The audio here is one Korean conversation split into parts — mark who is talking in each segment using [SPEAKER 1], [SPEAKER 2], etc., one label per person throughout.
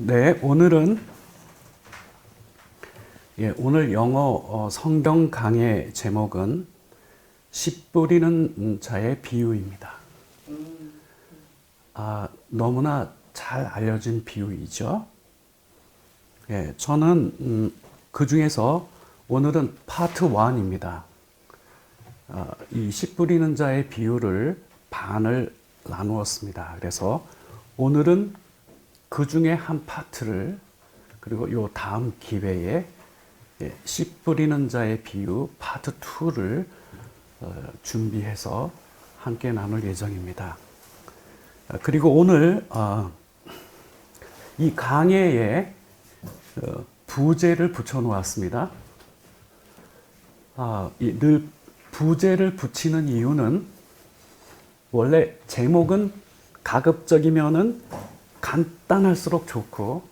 [SPEAKER 1] 네, 오늘 영어 성경 강의 제목은 씨 뿌리는 자의 비유입니다. 너무나 잘 알려진 비유이죠. 저는 그 중에서 오늘은 파트 1입니다. 이 씨 뿌리는 자의 비유를 반을 나누었습니다. 그래서 오늘은 그 중에 한 파트를, 그리고 요 다음 기회에 씨 뿌리는 자의 비유 파트 2를 준비해서 함께 나눌 예정입니다. 그리고 오늘 이 강해에 부제를 붙여 놓았습니다. 늘 부제를 붙이는 이유는 원래 제목은 가급적이면은 간단할수록 좋고,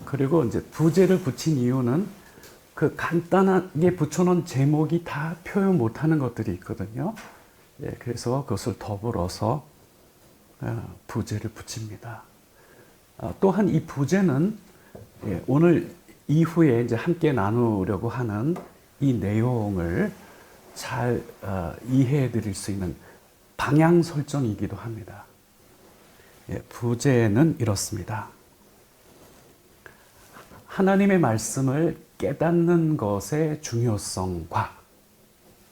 [SPEAKER 1] 그리고 이제 부제를 붙인 이유는 그 간단하게 붙여놓은 제목이 다 표현 못하는 것들이 있거든요. 그래서 그것을 더불어서 부제를 붙입니다. 또한 이 부제는 오늘 이후에 이제 함께 나누려고 하는 이 내용을 잘 이해해 드릴 수 있는 방향 설정이기도 합니다. 부제는 이렇습니다. 하나님의 말씀을 깨닫는 것의 중요성과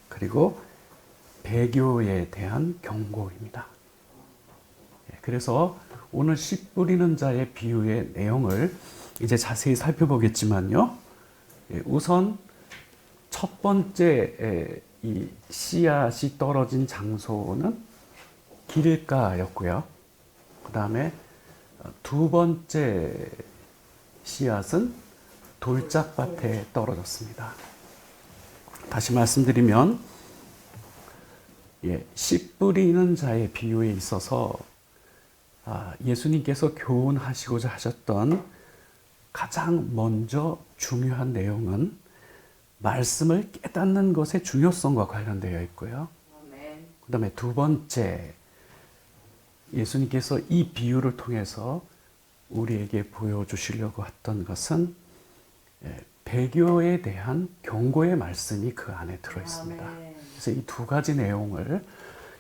[SPEAKER 1] 그리고 배교에 대한 경고입니다. 그래서 오늘 씨 뿌리는 자의 비유의 내용을 이제 자세히 살펴보겠지만요. 우선 첫 번째 이 씨앗이 떨어진 장소는 길가였고요. 그 다음에 두 번째 씨앗은 돌짝밭에 떨어졌습니다. 다시 말씀드리면 씨 뿌리는 자의 비유에 있어서 예수님께서 교훈하시고자 하셨던 가장 먼저 중요한 내용은 말씀을 깨닫는 것의 중요성과 관련되어 있고요. 그 다음에 두 번째, 예수님께서 이 비유를 통해서 우리에게 보여주시려고 했던 것은 배교에 대한 경고의 말씀이 그 안에 들어있습니다. 그래서 이 두 가지 내용을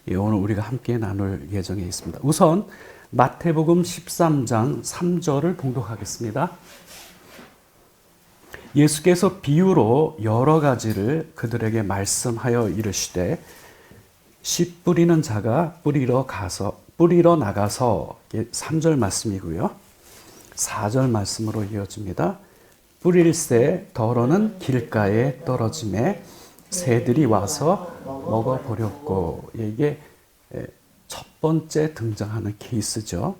[SPEAKER 1] 오늘 우리가 함께 나눌 예정에 있습니다. 우선 마태복음 13장 3절을 봉독하겠습니다. 예수께서 비유로 여러 가지를 그들에게 말씀하여 이르시되 씨 뿌리는 자가 뿌리러 나가서 3절 말씀이고요. 4절 말씀으로 이어집니다. 뿌릴새 더러는 길가에 떨어짐에 새들이 와서 먹어버렸고, 이게 첫 번째 등장하는 케이스죠.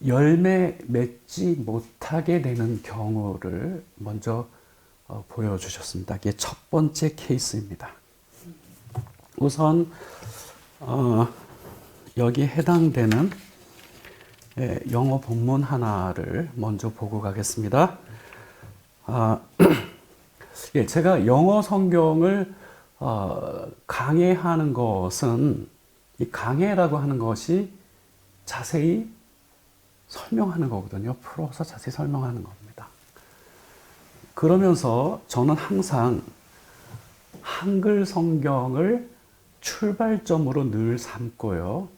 [SPEAKER 1] 열매 맺지 못하게 되는 경우를 먼저 보여주셨습니다. 이게 첫 번째 케이스입니다. 우선 여기 해당되는 영어 본문 하나를 먼저 보고 가겠습니다. 제가 영어 성경을 강해하는 것은, 이 강해라고 하는 것이 자세히 설명하는 거거든요. 풀어서 자세히 설명하는 겁니다. 그러면서 저는 항상 한글 성경을 출발점으로 늘 삼고요.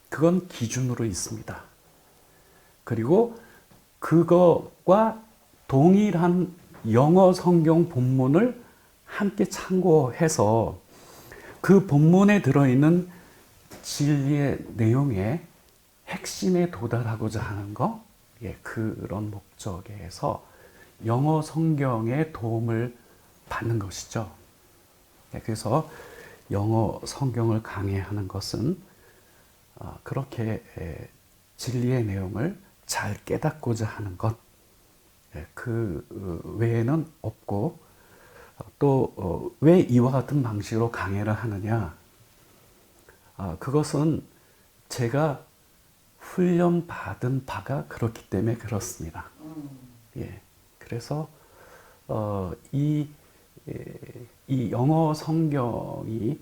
[SPEAKER 1] 그건 기준으로 있습니다. 그리고 그것과 동일한 영어 성경 본문을 함께 참고해서 그 본문에 들어있는 진리의 내용의 핵심에 도달하고자 하는 거, 그런 목적에서 영어 성경의 도움을 받는 것이죠. 그래서 영어 성경을 강해하는 것은 그렇게 진리의 내용을 잘 깨닫고자 하는 것, 그 외에는 없고, 또 왜 이와 같은 방식으로 강해를 하느냐, 그것은 제가 훈련받은 바가 그렇기 때문에 그렇습니다. 그래서 이 영어 성경이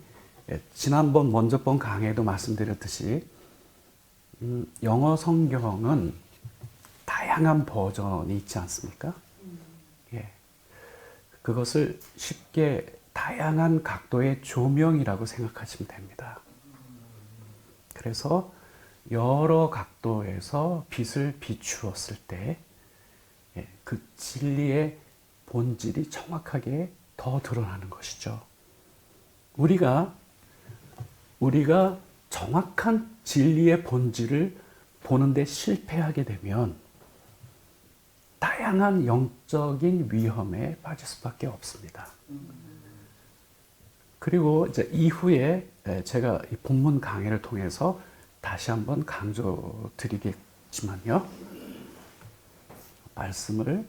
[SPEAKER 1] 지난번 먼저 본 강의에도 말씀드렸듯이 영어 성경은 다양한 버전이 있지 않습니까? 예. 그것을 쉽게 다양한 각도의 조명이라고 생각하시면 됩니다. 그래서 여러 각도에서 빛을 비추었을 때 그 진리의 본질이 정확하게 더 드러나는 것이죠. 우리가 정확한 진리의 본질을 보는데 실패하게 되면 다양한 영적인 위험에 빠질 수밖에 없습니다. 그리고 이제 이후에 제가 이 본문 강의를 통해서 다시 한번 강조드리겠지만요. 말씀을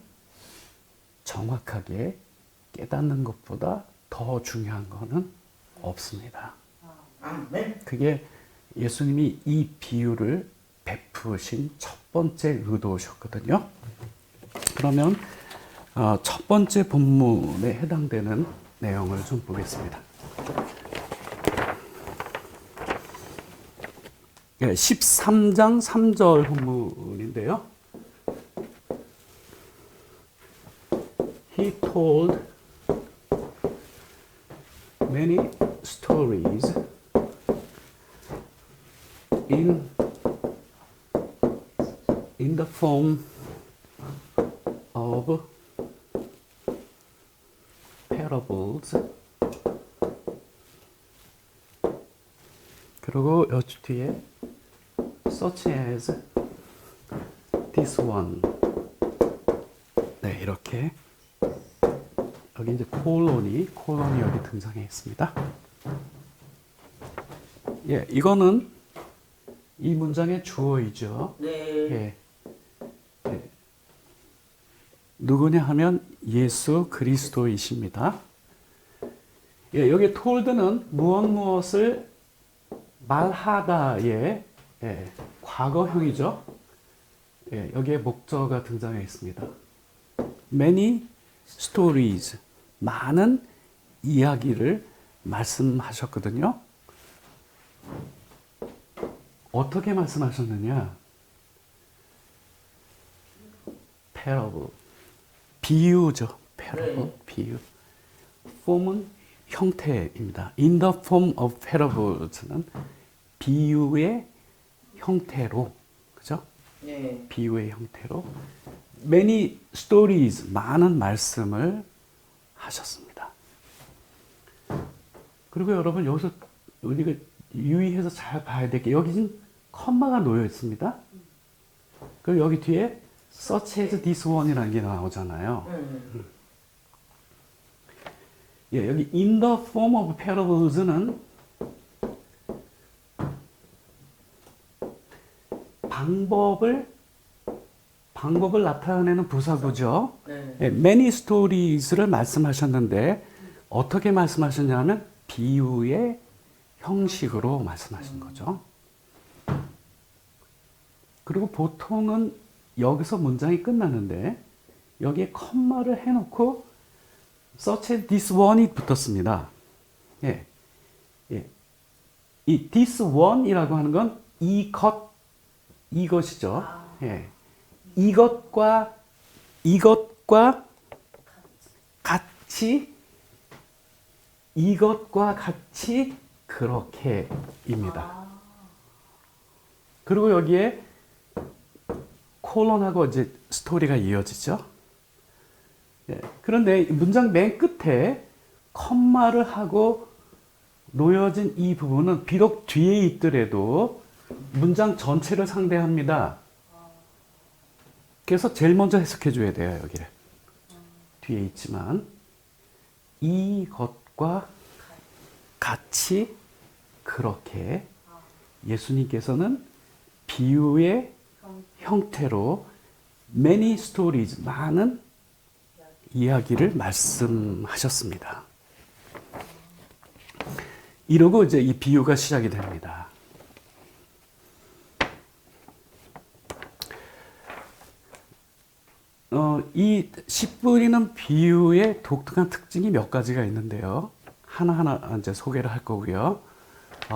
[SPEAKER 1] 정확하게 깨닫는 것보다 더 중요한 것은 없습니다. 그게 예수님이 이 비유를 베푸신 첫 번째 의도셨거든요. 그러면 첫 번째 본문에 해당되는 내용을 좀 보겠습니다. 13장 3절 본문인데요. He told many stories in the form of parables. 그리고 여기 뒤에 such as this one. 네, 이렇게 여기 이제 콜론이 여기 등장해 있습니다. 예, 이거는 이 문장의 주어이죠.
[SPEAKER 2] 네.
[SPEAKER 1] 예. 예. 누구냐 하면 예수 그리스도이십니다. 예, 여기 told는 무엇을 말하다의 과거형이죠. 예, 여기에 목적어가 등장해 있습니다. Many stories, 많은 이야기를 말씀하셨거든요. 어떻게 말씀하셨느냐? parable, 비유죠. parable, 비유. form은 형태입니다. In the form of parables는 비유의 형태로, 그죠?
[SPEAKER 2] 네.
[SPEAKER 1] 비유의 형태로 many stories, 많은 말씀을 하셨습니다. 그리고 여러분 여기서 우리가 유의해서 잘 봐야 될 게 여기 지금 컴마가 놓여 있습니다. 그리고 여기 뒤에 such as this one이라는 게 나오잖아요. 예, 여기 in the form of parables는 방법을 나타내는 부사구죠.
[SPEAKER 2] 네.
[SPEAKER 1] 예, many stories를 말씀하셨는데 어떻게 말씀하셨냐면 비유의 형식으로 말씀하신 거죠. 그리고 보통은 여기서 문장이 끝나는데 여기에 컴마를 해놓고 such as this one이 붙었습니다. 예. 예. 이 this one이라고 하는 건 이것이죠. 예. 이것과 같이 그렇게입니다. 그리고 여기에 콜론하고 이제 스토리가 이어지죠. 예. 그런데 문장 맨 끝에 컴마를 하고 놓여진 이 부분은 비록 뒤에 있더라도 문장 전체를 상대합니다. 그래서 제일 먼저 해석해 줘야 돼요, 여기를. 뒤에 있지만 이것과 같이 그렇게 예수님께서는 비유의 형태로 many stories, 많은 이야기를 말씀하셨습니다. 이러고 이제 이 비유가 시작이 됩니다. 이 씨 뿌리는 비유의 독특한 특징이 몇 가지가 있는데요. 하나하나 이제 소개를 할 거고요.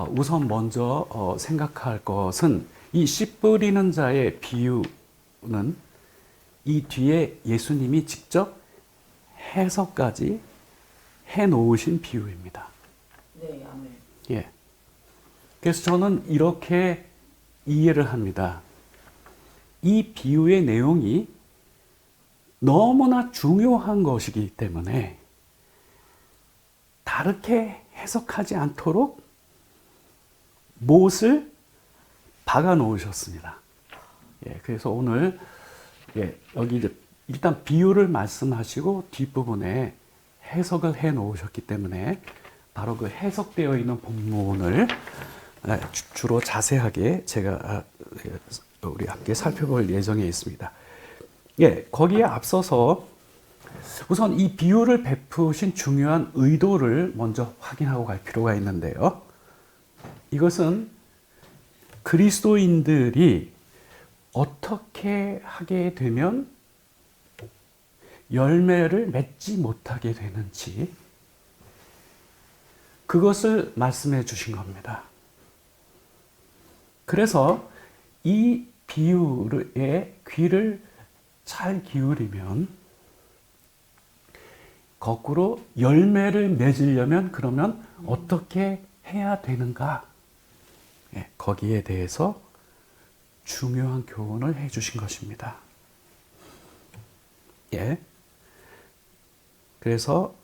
[SPEAKER 1] 우선 먼저 생각할 것은 이 씨 뿌리는 자의 비유는 이 뒤에 예수님이 직접 해석까지 해 놓으신 비유입니다.
[SPEAKER 2] 네, 아멘.
[SPEAKER 1] 예. 그래서 저는 이렇게 이해를 합니다. 이 비유의 내용이 너무나 중요한 것이기 때문에 다르게 해석하지 않도록 못을 박아 놓으셨습니다. 예, 그래서 오늘 여기 이제 일단 비유를 말씀하시고 뒷부분에 해석을 해 놓으셨기 때문에 바로 그 해석되어 있는 본문을 주로 자세하게 제가 우리 함께 살펴볼 예정에 있습니다. 예, 거기에 앞서서 우선 이 비유를 베푸신 중요한 의도를 먼저 확인하고 갈 필요가 있는데요. 이것은 그리스도인들이 어떻게 하게 되면 열매를 맺지 못하게 되는지 그것을 말씀해 주신 겁니다. 그래서 이 비유에 귀를 잘 기울이면 거꾸로 열매를 맺으려면 그러면 어떻게 해야 되는가? 거기에 대해서 중요한 교훈을 해 주신 것입니다. 예. 그래서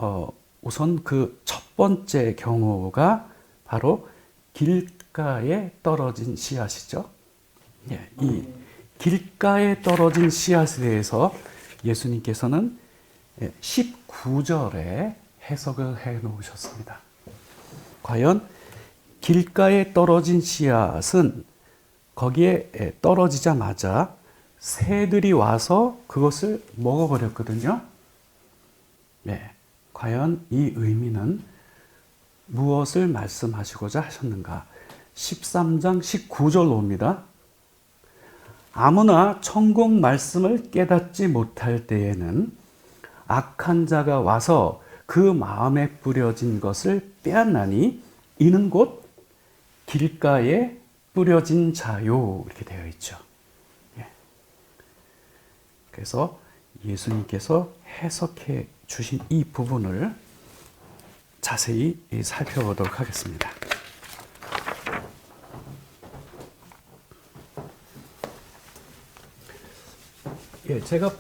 [SPEAKER 1] 우선 그 첫 번째 경우가 바로 길가에 떨어진 씨앗이죠. 예. 이 길가에 떨어진 씨앗에 대해서 예수님께서는 19절에 해석을 해 놓으셨습니다. 과연 길가에 떨어진 씨앗은 거기에 떨어지자마자 새들이 와서 그것을 먹어버렸거든요. 네, 과연 이 의미는 무엇을 말씀하시고자 하셨는가? 13장 19절 옵니다. 아무나 천국 말씀을 깨닫지 못할 때에는 악한 자가 와서 그 마음에 뿌려진 것을 빼앗나니 이는 곧 길가에 뿌려진 자요. 이렇게 되어 있죠. 예. 그래서 예수님께서 해석해 주신 이 부분을 자세히 살펴보도록 하겠습니다. 예, 제가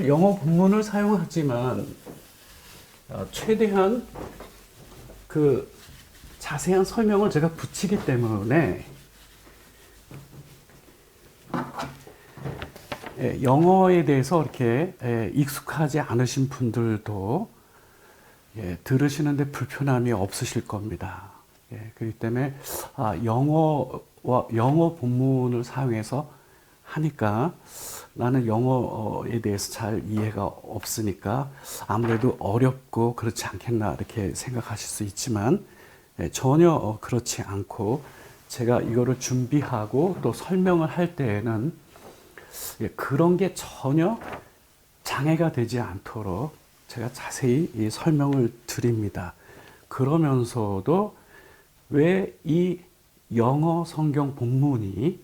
[SPEAKER 1] 영어 본문을 사용하지만 최대한 그 자세한 설명을 제가 붙이기 때문에 영어에 대해서 이렇게 익숙하지 않으신 분들도 들으시는데 불편함이 없으실 겁니다. 그렇기 때문에 영어 본문을 사용해서 하니까 나는 영어에 대해서 잘 이해가 없으니까 아무래도 어렵고 그렇지 않겠나 이렇게 생각하실 수 있지만 전혀 그렇지 않고 제가 이거를 준비하고 또 설명을 할 때에는 그런 게 전혀 장애가 되지 않도록 제가 자세히 설명을 드립니다. 그러면서도 왜 이 영어 성경 본문이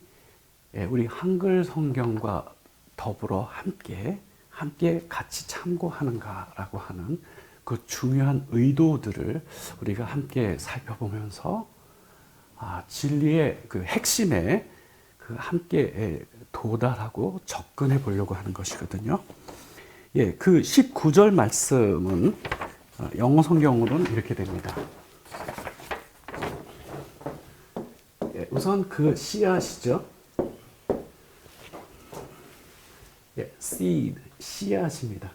[SPEAKER 1] 우리 한글 성경과 더불어 함께 같이 참고하는가라고 하는 그 중요한 의도들을 우리가 함께 살펴보면서 진리의 그 핵심에 함께 도달하고 접근해 보려고 하는 것이거든요. 예, 그 19절 말씀은 영어 성경으로는 이렇게 됩니다. 예, 우선 그 씨앗이죠. 예, seed, 씨앗입니다.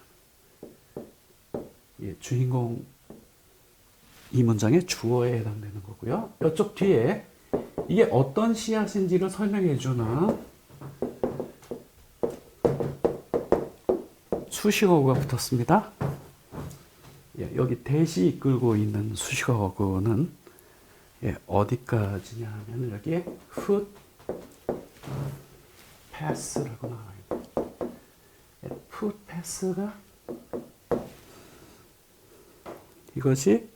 [SPEAKER 1] 예, 주인공 이 문장의 주어에 해당되는 거고요. 이쪽 뒤에 이게 어떤 씨앗인지를 설명해 주는 수식어구가 붙었습니다. 예, 여기 대시 이끌고 있는 수식어구는 어디까지냐 하면 여기에 foot pass라고 나와요. foot pass가 이것이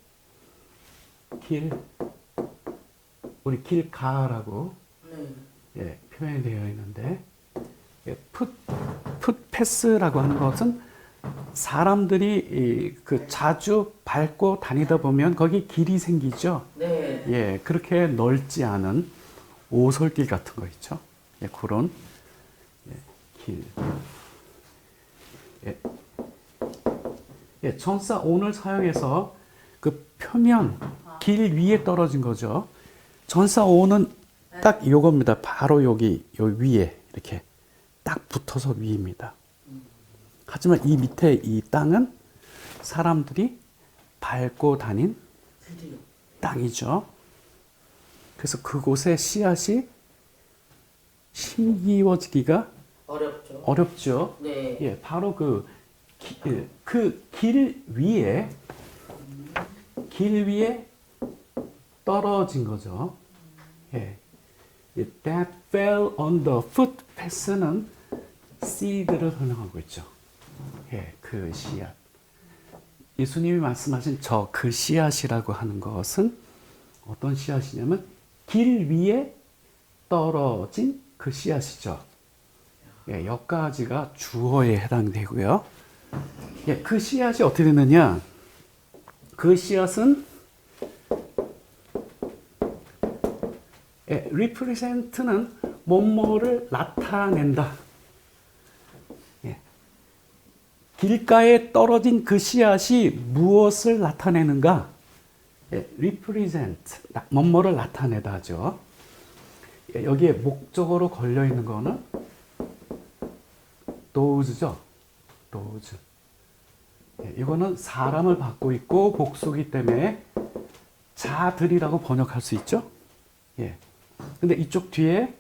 [SPEAKER 1] 우리 길가라고 표현이 되어 있는데 풋패스라고 하는 것은 사람들이 그 자주 밟고 다니다 보면 거기 길이 생기죠.
[SPEAKER 2] 네.
[SPEAKER 1] 예, 그렇게 넓지 않은 오솔길 같은 거 있죠. 예, 그런 길. 예. 예, 전사 on을 사용해서 그 표면 길 위에 떨어진 거죠. 전사 on은 딱 요겁니다. 바로 여기 요 위에 이렇게 딱 붙어서 위입니다. 하지만 이 밑에 이 땅은 사람들이 밟고 다닌 땅이죠. 그래서 그곳에 씨앗이 심기워지기가 어렵죠.
[SPEAKER 2] 네.
[SPEAKER 1] 예, 바로 그 길 위에 떨어진 거죠. 예. That fell on the footpath는 seed를 설명하고 있죠. 예, 그 씨앗. 예수님이 말씀하신 그 씨앗이라고 하는 것은 어떤 씨앗이냐면 길 위에 떨어진 그 씨앗이죠. 예, 여기까지가 주어에 해당되고요. 예, 그 씨앗이 어떻게 되느냐? 그 씨앗은 represent는 뭐뭐를 나타낸다. 예. 길가에 떨어진 그 씨앗이 무엇을 나타내는가? 예, represent, 뭐뭐를 나타내다 하죠. 예, 여기에 목적어로 걸려 있는 거는 those죠. those. 예, 이거는 사람을 받고 있고 복수기 때문에 자들이라고 번역할 수 있죠. 예. 근데 이쪽 뒤에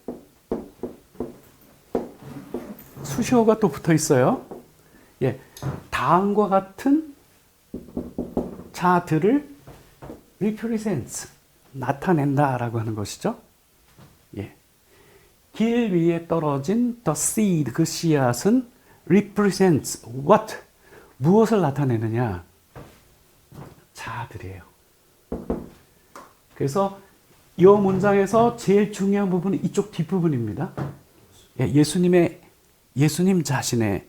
[SPEAKER 1] 수식어가 또 붙어 있어요. 예. 다음과 같은 자들을 represents, 나타낸다라고 하는 것이죠. 예. 길 위에 떨어진 the seed, 그 씨앗은 represents what? 무엇을 나타내느냐? 자들이에요. 그래서 이 문장에서 제일 중요한 부분은 이쪽 뒷부분입니다. 예, 예수님 자신의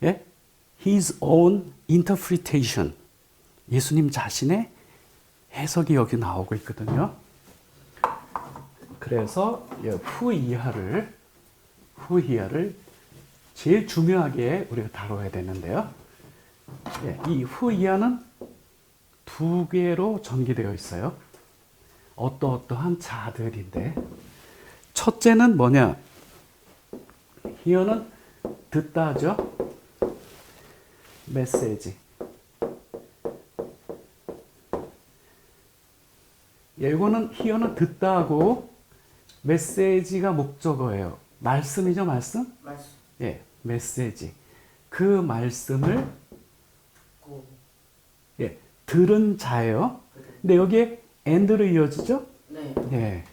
[SPEAKER 1] 예? His own interpretation, 예수님 자신의 해석이 여기 나오고 있거든요. 그래서 후이하를 제일 중요하게 우리가 다뤄야 되는데요. 예, 이 후이하는 두 개로 전개되어 있어요. 어떠한 자들인데, 첫째는 뭐냐? 히어는 듣다 하죠. 메시지. 예, 이거는 히어는 듣다 하고 메시지가 목적어예요. 말씀이죠, 말씀? 예, 메시지. 그 말씀을 예, 들은 자예요. 근데 여기에 and로 이어지죠?
[SPEAKER 2] 네.
[SPEAKER 1] 예.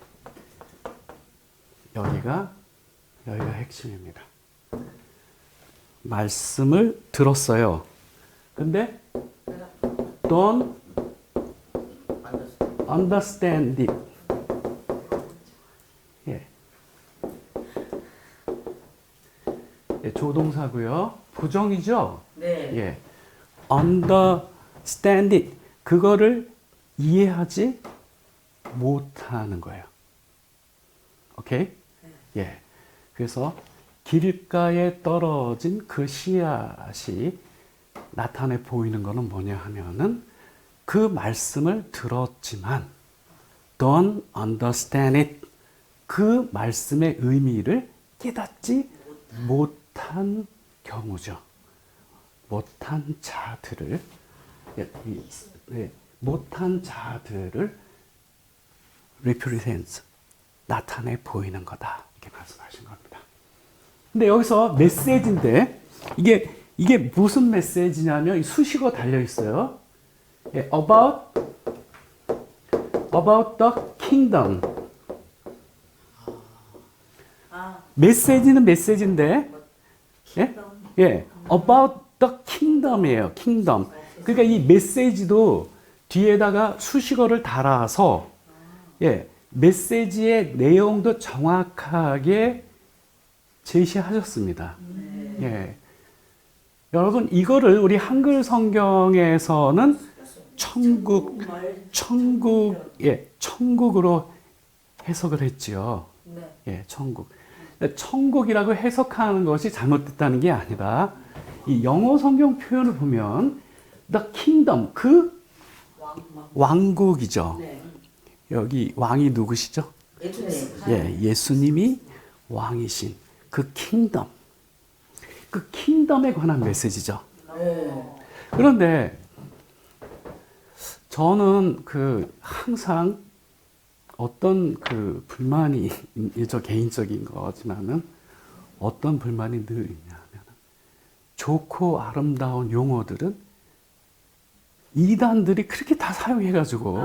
[SPEAKER 1] 여기가 핵심입니다. 말씀을 들었어요. 근데 don't understand it. 예. 예, 조동사고요. 부정이죠?
[SPEAKER 2] 네.
[SPEAKER 1] 예. understand it. 그거를 이해하지 못하는 거예요. 오케이? 예. 그래서 길가에 떨어진 그 씨앗이 나타내 보이는 거는 뭐냐 하면은 그 말씀을 들었지만 don't understand it. 그 말씀의 의미를 깨닫지 못한 경우죠. 못한 자들을 못한 자들을 represents, 나타내 보이는 거다. 이렇게 말씀하신 겁니다. 근데 여기서 메시지인데 이게 무슨 메시지냐면 수식어 달려 있어요. 예, about the kingdom. 메시지는 메시지인데 예, about the kingdom이에요. kingdom. 그러니까 이 메시지도 뒤에다가 수식어를 달아서 예, 메시지의 내용도 정확하게 제시하셨습니다. 예, 여러분, 이거를 우리 한글 성경에서는 천국으로 해석을 했지요. 예, 천국. 천국이라고 해석하는 것이 잘못됐다는 게 아니라 이 영어 성경 표현을 보면 the kingdom, 그 왕국이죠. 여기 왕이 누구시죠? 예, 예수님이 왕이신 그 킹덤. 그 킹덤에 관한 메시지죠. 그런데 저는 항상 어떤 불만이, 저 개인적인 거지만은 어떤 불만이 늘 있냐면, 좋고 아름다운 용어들은 이단들이 그렇게 다 사용해가지고,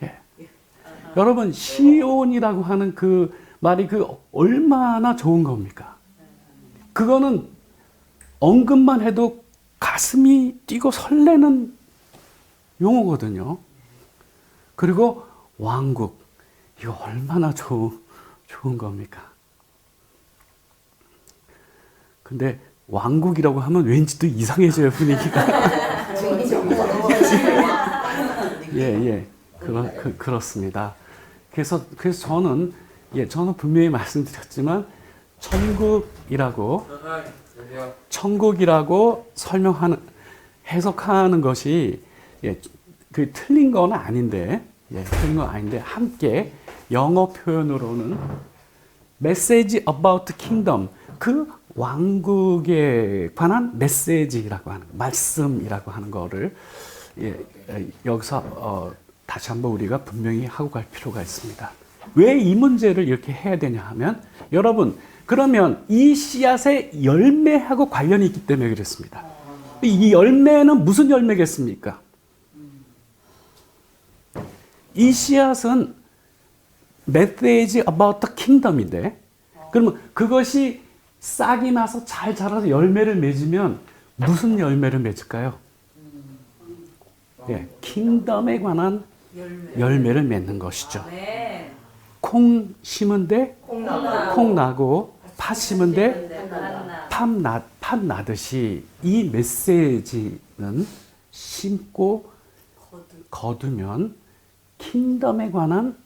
[SPEAKER 1] 예. 여러분, 시온이라고 하는 그 말이 얼마나 좋은 겁니까? 그거는 언급만 해도 가슴이 뛰고 설레는 용어거든요. 그리고 왕국, 이거 얼마나 좋은 겁니까? 근데 왕국이라고 하면 왠지 또 이상해져요, 분위기가. 예. 그렇습니다. 그래서 저는 분명히 말씀드렸지만, 천국이라고 해석하는 것이, 틀린 건 아닌데, 함께 영어 표현으로는 message about the kingdom, 그 왕국에 관한 메시지라고 하는, 말씀이라고 하는 거를 여기서 다시 한번 우리가 분명히 하고 갈 필요가 있습니다. 왜 이 문제를 이렇게 해야 되냐 하면, 여러분, 그러면 이 씨앗의 열매하고 관련이 있기 때문에 그렇습니다. 이 열매는 무슨 열매겠습니까? 이 씨앗은 message about the kingdom인데, 그러면 그것이 싹이 나서 잘 자라서 열매를 맺으면 무슨 열매를 맺을까요? 예, 킹덤에 관한 열매를 맺는 것이죠. 콩 심은데 콩 나고, 팥 심은데 팥 나듯이 이 메시지는 심고 거두면 킹덤에 관한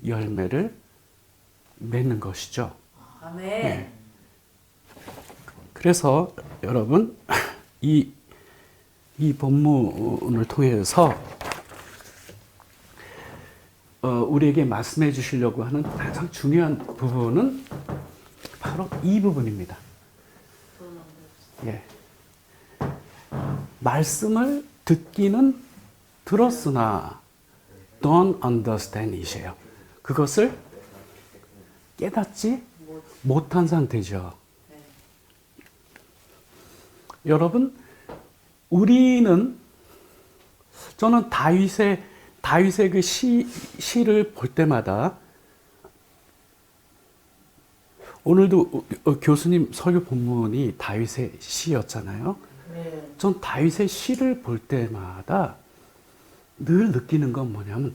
[SPEAKER 1] 열매를 맺는 것이죠. 네. 그래서 여러분, 이 본문을 통해서 우리에게 말씀해 주시려고 하는 가장 중요한 부분은 바로 이 부분입니다. 예. 말씀을 듣기는 들었으나 don't understand 이시에요. 그것을 깨닫지 못한 상태죠. 여러분, 저는 다윗의 그 시를 볼 때마다, 오늘도 교수님 설교 본문이 다윗의 시였잖아요. 전 다윗의 시를 볼 때마다 늘 느끼는 건 뭐냐면,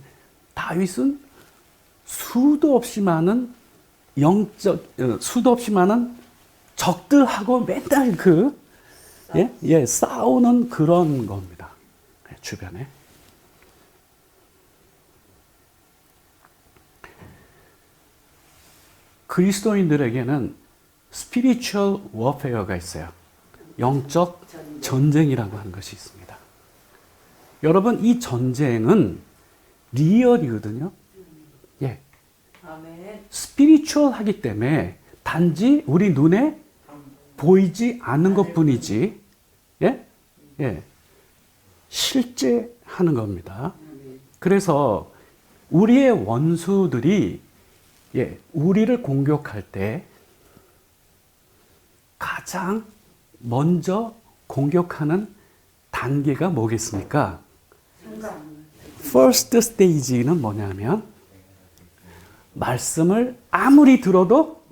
[SPEAKER 1] 다윗은 수도 없이 많은 적들하고 맨날 싸우는 그런 겁니다. 주변에. 그리스도인들에게는 spiritual warfare가 있어요. 영적 전쟁이라고 하는 것이 있습니다. 여러분, 이 전쟁은 리얼이거든요. 예. 스피리추얼하기 때문에 단지 우리 눈에 보이지 않는 것뿐이지, 실제 하는 겁니다. 그래서 우리의 원수들이 우리를 공격할 때 가장 먼저 공격하는 단계가 뭐겠습니까? First stage는 뭐냐면, 말씀을 아무리 들어도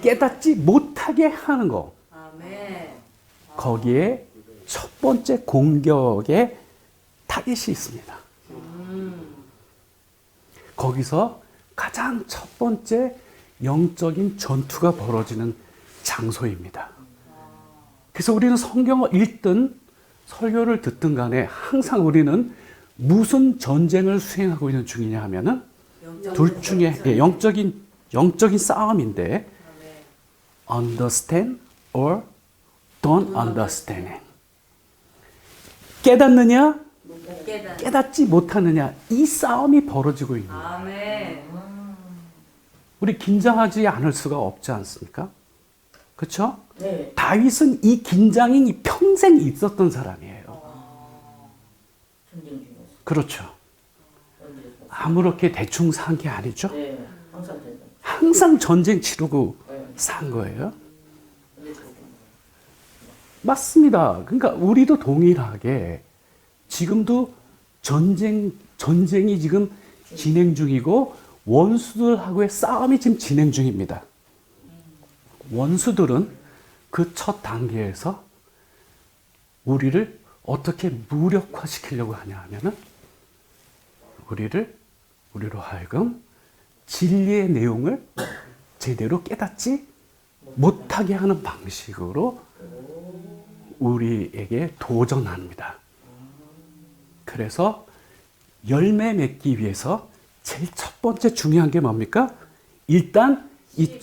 [SPEAKER 1] 깨닫지 못하게 하는 거. 거기에 첫 번째 공격의 타겟이 있습니다. 거기서 가장 첫 번째 영적인 전투가 벌어지는 장소입니다. 그래서 우리는 성경을 읽든 설교를 듣든 간에 항상 우리는 무슨 전쟁을 수행하고 있는 중이냐 하면은 둘 중에 영적인 싸움인데 understand or don't understand. 깨닫느냐, 깨닫지 못하느냐, 이 싸움이 벌어지고 있는 거예요. 우리 긴장하지 않을 수가 없지 않습니까? 그렇죠?
[SPEAKER 2] 네.
[SPEAKER 1] 다윗은 이 긴장이 평생 있었던 사람이에요.
[SPEAKER 2] 전쟁 중에서.
[SPEAKER 1] 그렇죠. 아무렇게 대충 산 게 아니죠.
[SPEAKER 2] 네. 항상 전쟁.
[SPEAKER 1] 항상 전쟁 치르고
[SPEAKER 2] 네.
[SPEAKER 1] 산 거예요.
[SPEAKER 2] 근데 저도
[SPEAKER 1] 맞습니다. 그러니까 우리도 동일하게 지금도 전쟁이 지금 진행 중이고 원수들하고의 싸움이 지금 진행 중입니다. 원수들은 그 첫 단계에서 우리를 어떻게 무력화시키려고 하냐 하면은 우리로 하여금 진리의 내용을 제대로 깨닫지 못하게 하는 방식으로 우리에게 도전합니다. 그래서 열매 맺기 위해서 제일 첫 번째 중요한 게 뭡니까? 일단 이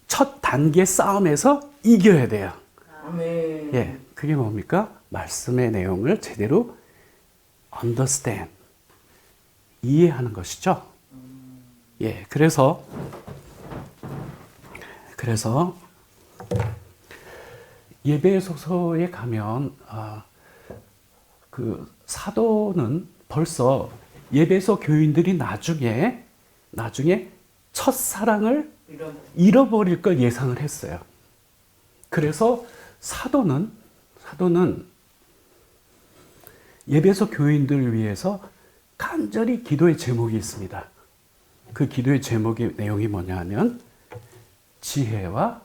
[SPEAKER 1] 첫 단계 싸움에서 이겨야 돼요.
[SPEAKER 2] 아멘.
[SPEAKER 1] 예, 그게 뭡니까? 말씀의 내용을 제대로 understand, 이해하는 것이죠. 예, 그래서 예배소서에 가면 그 사도는 벌써 예배소 교인들이 나중에 첫사랑을 잃어버릴 걸 예상을 했어요. 그래서 사도는 예배소 교인들을 위해서 간절히 기도의 제목이 있습니다. 그 기도의 제목의 내용이 뭐냐 하면 지혜와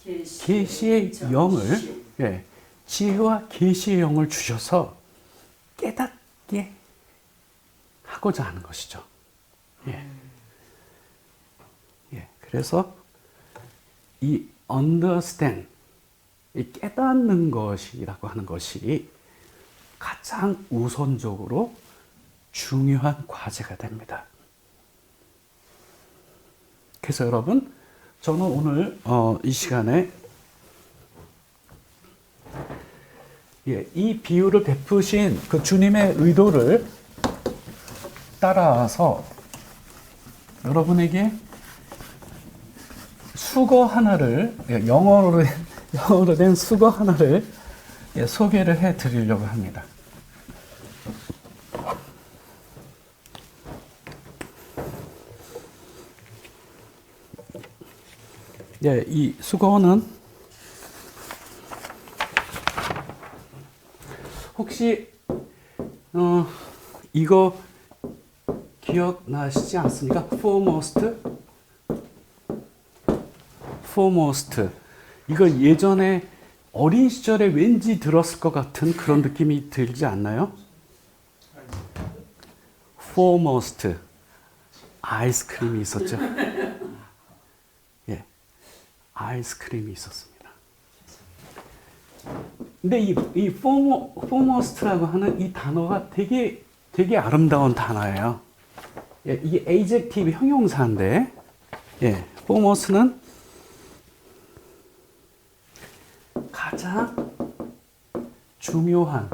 [SPEAKER 1] 계시의 영을, 예, 지혜와 계시의 영을 주셔서 깨닫게 하고자 하는 것이죠. 예. 예. 그래서 이 understand, 이 깨닫는 것이라고 하는 것이 가장 우선적으로 중요한 과제가 됩니다. 그래서 여러분, 저는 오늘 이 시간에 이 비유를 베푸신 그 주님의 의도를 따라서 여러분에게 수거 하나를, 영어로 된 수거 하나를 소개를 해 드리려고 합니다. 예, 이 수거는 혹시 이거 기억나시지 않습니까? foremost. 이거 예전에 어린 시절에 왠지 들었을 것 같은 그런 느낌이 들지 않나요? foremost. 아이스크림이 있었죠. 예, 아이스크림이 있었습니다. 근데 이 foremost라고 하는 이 단어가 되게 아름다운 단어예요. 예, 이게 adjective 형용사인데, 예, foremost는 가장 중요한.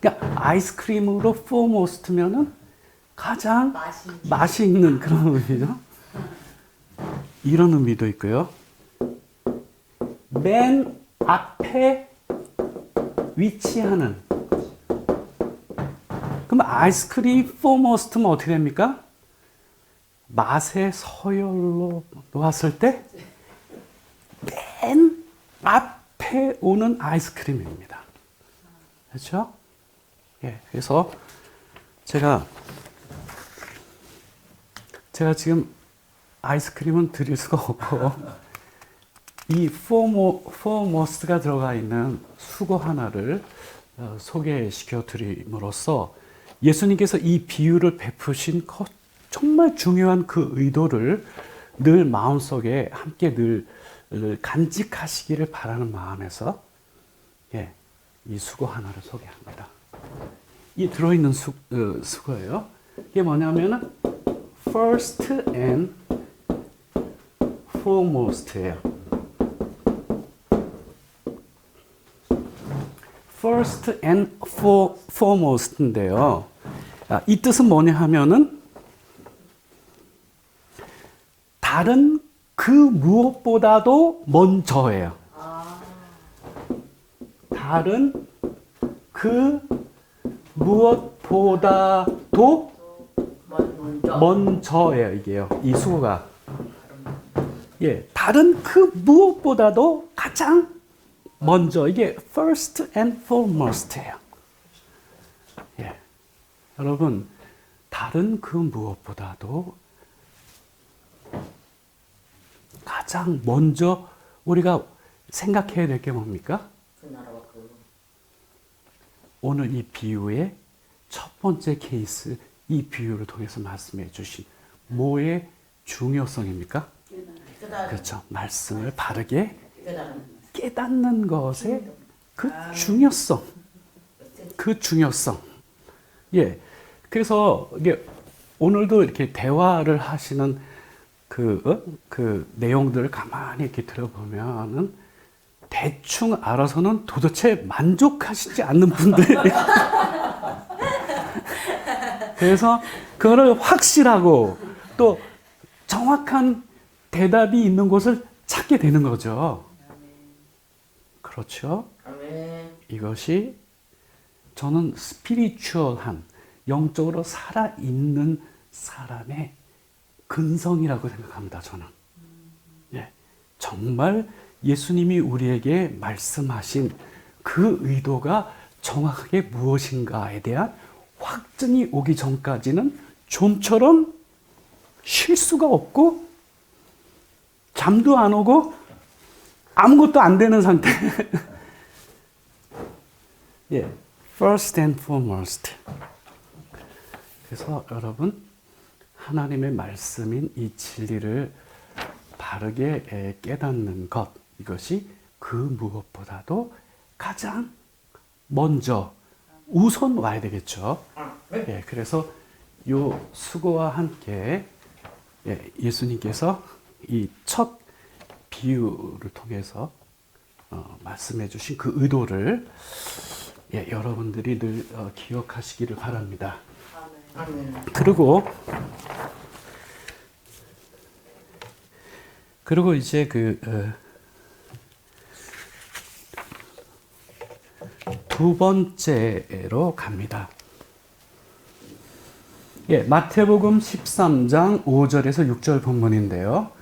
[SPEAKER 1] 그러니까 아이스크림으로 foremost면은 가장 맛이 있는 그런 의미죠. 이런 의미도 있고요. 맨 앞에 위치하는. 그럼 아이스크림 foremost면 어떻게 됩니까? 맛의 서열로 놓았을 때 맨 앞에 오는 아이스크림입니다. 그렇죠? 예, 그래서 제가 지금 아이스크림은 드릴 수가 없고 이 foremost가 들어가 있는 수거 하나를 소개시켜 드림으로써 예수님께서 이 비유를 베푸신 정말 중요한 그 의도를 늘 마음속에 함께 늘 간직하시기를 바라는 마음에서 예, 이 수고 하나를 소개합니다. 이 들어있는 수고예요. 이게 뭐냐면은 first and foremost예요. first and foremost인데요. 이 뜻은 뭐냐 하면은 다른 그 무엇보다도 먼저예요. 다른 그 무엇보다도 먼저예요. 이게요. 이 수고가. 예, 다른 그 무엇보다도 가장 먼저. 이게 first and foremost예요. 예. 여러분, 다른 그 무엇보다도 가장 먼저 우리가 생각해야 될 게 뭡니까? 오늘 이 비유의 첫 번째 케이스, 이 비유를 통해서 말씀해 주신 뭐의 중요성입니까? 그렇죠. 말씀을 바르게 깨닫는 것의 그 중요성. 그 중요성. 예. 그래서 이게 오늘도 이렇게 대화를 하시는 그 내용들을 가만히 이렇게 들어보면은 대충 알아서는 도대체 만족하시지 않는 분들. 그래서 그거를 확실하고 또 정확한 대답이 있는 곳을 찾게 되는 거죠. 그렇죠? 이것이 저는 스피리추얼한 영적으로 살아있는 사람의 근성이라고 생각합니다. 저는. 예, 정말 예수님이 우리에게 말씀하신 그 의도가 정확하게 무엇인가에 대한 확증이 오기 전까지는 좀처럼 쉴 수가 없고 잠도 안 오고 아무것도 안 되는 상태. 예, first and foremost. 그래서 여러분 하나님의 말씀인 이 진리를 바르게 깨닫는 것, 이것이 그 무엇보다도 가장 먼저 우선 와야 되겠죠. 예, 그래서 이 수고와 함께 예수님께서 이 첫 비유를 통해서 말씀해 주신 그 의도를 여러분들이 늘 기억하시기를 바랍니다. 그리고 이제 두 번째로 갑니다. 예, 마태복음 13장 5절에서 6절 본문인데요.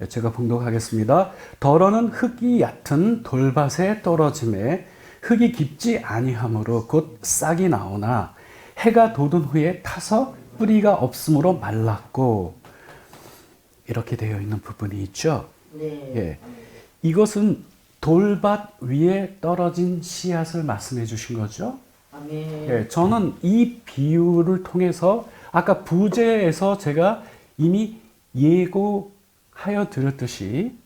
[SPEAKER 1] 제가 봉독하겠습니다. 더러는 흙이 얕은 돌밭에 떨어짐에 흙이 깊지 아니하므로 곧 싹이 나오나 해가 돋은 후에 타서 뿌리가 없으므로 말랐고, 이렇게 되어 있는 부분이 있죠. 예, 이것은 돌밭 위에 떨어진 씨앗을 말씀해 주신 거죠. 예, 저는 이 비유를 통해서 아까 부제에서 제가 이미 예고하여 드렸듯이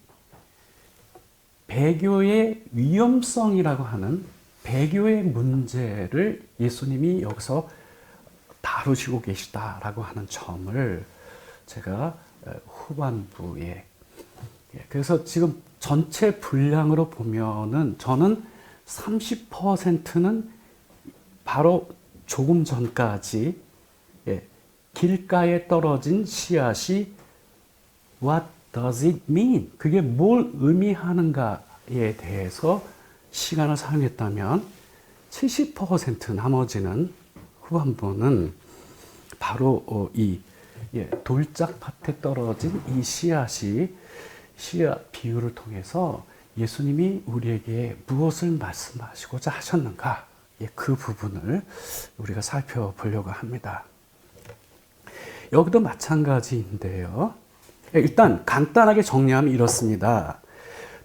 [SPEAKER 1] 배교의 위험성이라고 하는 배교의 문제를 예수님이 여기서 다루시고 계시다라고 하는 점을 제가 후반부에, 그래서 지금 전체 분량으로 보면은 저는 30%는 바로 조금 전까지 길가에 떨어진 씨앗이 What does it mean? 그게 뭘 의미하는가에 대해서 시간을 사용했다면 70% 나머지는 후반부는 바로 이 돌짝밭에 떨어진 이 씨앗 비유를 통해서 예수님이 우리에게 무엇을 말씀하시고자 하셨는가, 그 부분을 우리가 살펴보려고 합니다. 여기도 마찬가지인데요. 일단 간단하게 정리하면 이렇습니다.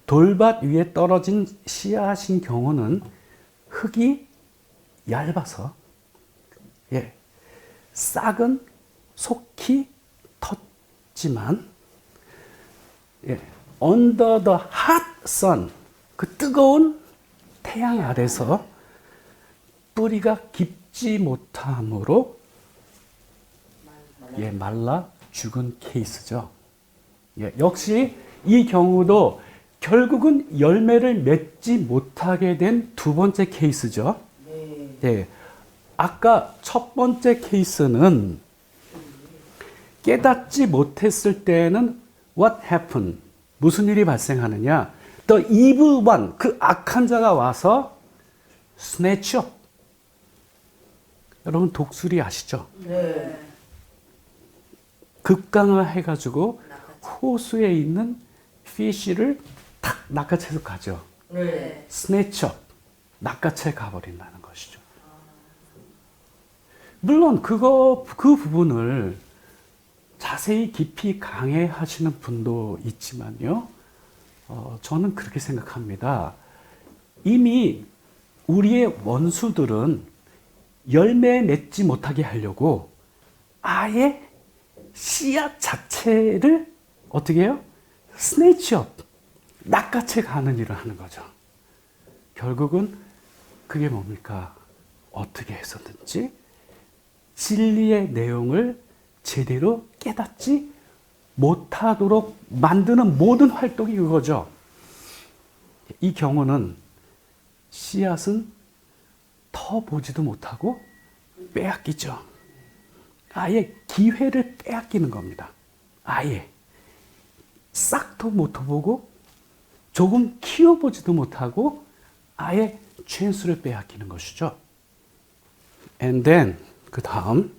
[SPEAKER 1] 돌밭 위에 떨어진 씨앗인 경우는 흙이 얇아서 싹은 속히 텄지만 예, under the hot sun, 그 뜨거운 태양 아래서 뿌리가 깊지 못함으로 예, 말라 죽은 케이스죠. 예, 역시 이 경우도 결국은 열매를 맺지 못하게 된 두 번째 케이스죠.
[SPEAKER 2] 네.
[SPEAKER 1] 예, 아까 첫 번째 케이스는 깨닫지 못했을 때는 what happened? 무슨 일이 발생하느냐? The evil one, 그 악한 자가 와서 snatch up. 여러분 독수리 아시죠?
[SPEAKER 2] 네.
[SPEAKER 1] 급강을 해가지고 호수에 있는 피쉬를 탁 낚아채서 가죠.
[SPEAKER 2] 네.
[SPEAKER 1] snatch up. 낚아채 가버린다는 것이죠. 물론 그 부분을 자세히 깊이 강해하시는 분도 있지만요. 저는 그렇게 생각합니다. 이미 우리의 원수들은 열매 맺지 못하게 하려고 아예 씨앗 자체를 어떻게 해요? 스네이치 업, 낚아채 가는 일을 하는 거죠. 결국은 그게 뭡니까? 어떻게 해서든지 진리의 내용을 제대로 깨닫지 못하도록 만드는 모든 활동이 그거죠. 이 경우는 씨앗은 터보지도 못하고 빼앗기죠. 아예 기회를 빼앗기는 겁니다. 아예 싹도 못 보고 조금 키워보지도 못하고 아예 찬스를 빼앗기는 것이죠. And then 그 다음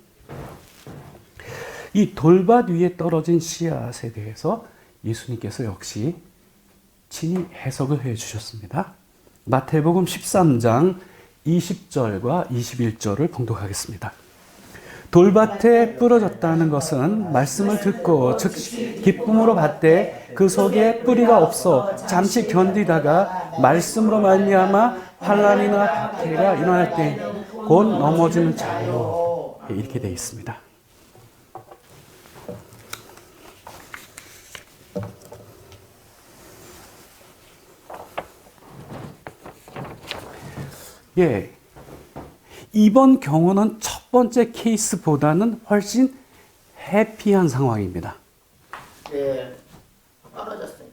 [SPEAKER 1] 이 돌밭 위에 떨어진 씨앗에 대해서 예수님께서 역시 친히 해석을 해 주셨습니다. 마태복음 13장 20절과 21절을 봉독하겠습니다. 돌밭에 부러졌다는 것은 말씀을 듣고 즉시 기쁨으로 받되 그 속에 뿌리가 없어 잠시 견디다가 말씀으로 말미암아 환난이나 박해가 일어날 때 곧 넘어지는 자요. 이렇게 되어 있습니다. 예, 이번 경우는 첫 번째 케이스보다는 훨씬 해피한 상황입니다.
[SPEAKER 2] 네. 떨어졌어요.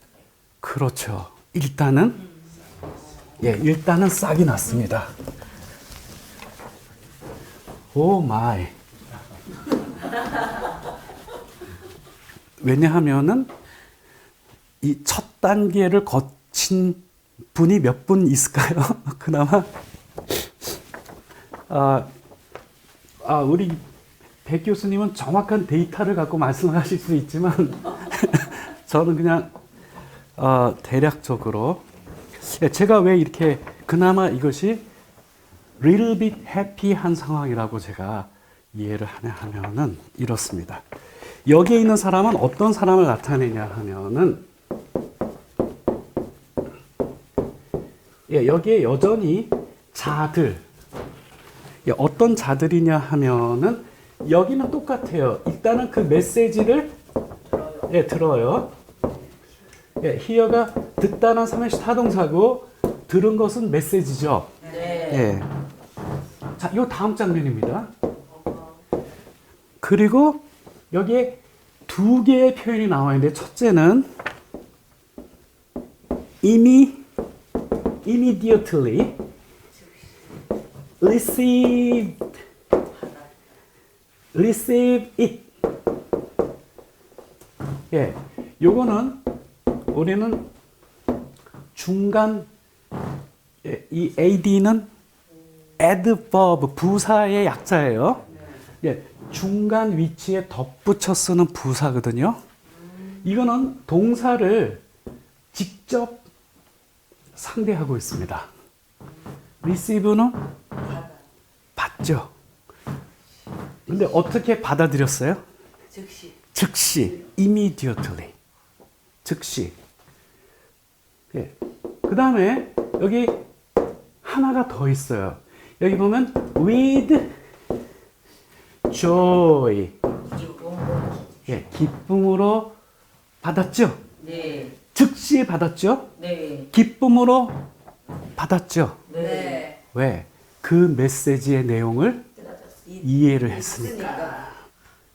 [SPEAKER 1] 그렇죠. 일단은 싹이 났습니다. 오 마이. 왜냐하면은 이 첫 단계를 거친 분이 몇 분 있을까요? 그나마 우리 백 교수님은 정확한 데이터를 갖고 말씀하실 수 있지만 저는 그냥 대략적으로 제가 왜 이렇게 그나마 이것이 little bit happy한 상황이라고 제가 이해를 하면은 이렇습니다. 여기에 있는 사람은 어떤 사람을 나타내냐 하면은 여기에 여전히 자들 어떤 자들이냐 하면은 여기는 똑같아요. 일단은 그 메시지를 들어요. hear가 듣다는 삼행시 타동사고 들은 것은 메시지죠.
[SPEAKER 2] 네.
[SPEAKER 1] 자, 이 다음 장면입니다. 그리고 여기에 두 개의 표현이 나와 있는데 첫째는 immediately receive it. 요거는 우리는 중간 이 ad는 adverb 부사의 약자예요. 중간 위치에 덧붙여 쓰는 부사거든요. 이거는 동사를 직접 상대하고 있습니다. receive는 받죠. 근데 어떻게 받아들였어요? 즉시 immediately. 즉시. 그 다음에 여기 하나가 더 있어요. 여기 보면 with joy. 기쁨으로 받았죠?
[SPEAKER 2] 네.
[SPEAKER 1] 즉시 받았죠?
[SPEAKER 2] 네.
[SPEAKER 1] 기쁨으로 받았죠?
[SPEAKER 2] 네.
[SPEAKER 1] 왜? 그 메시지의 내용을
[SPEAKER 2] 깨달았어요.
[SPEAKER 1] 이해를 했으니까.
[SPEAKER 2] 있으니까.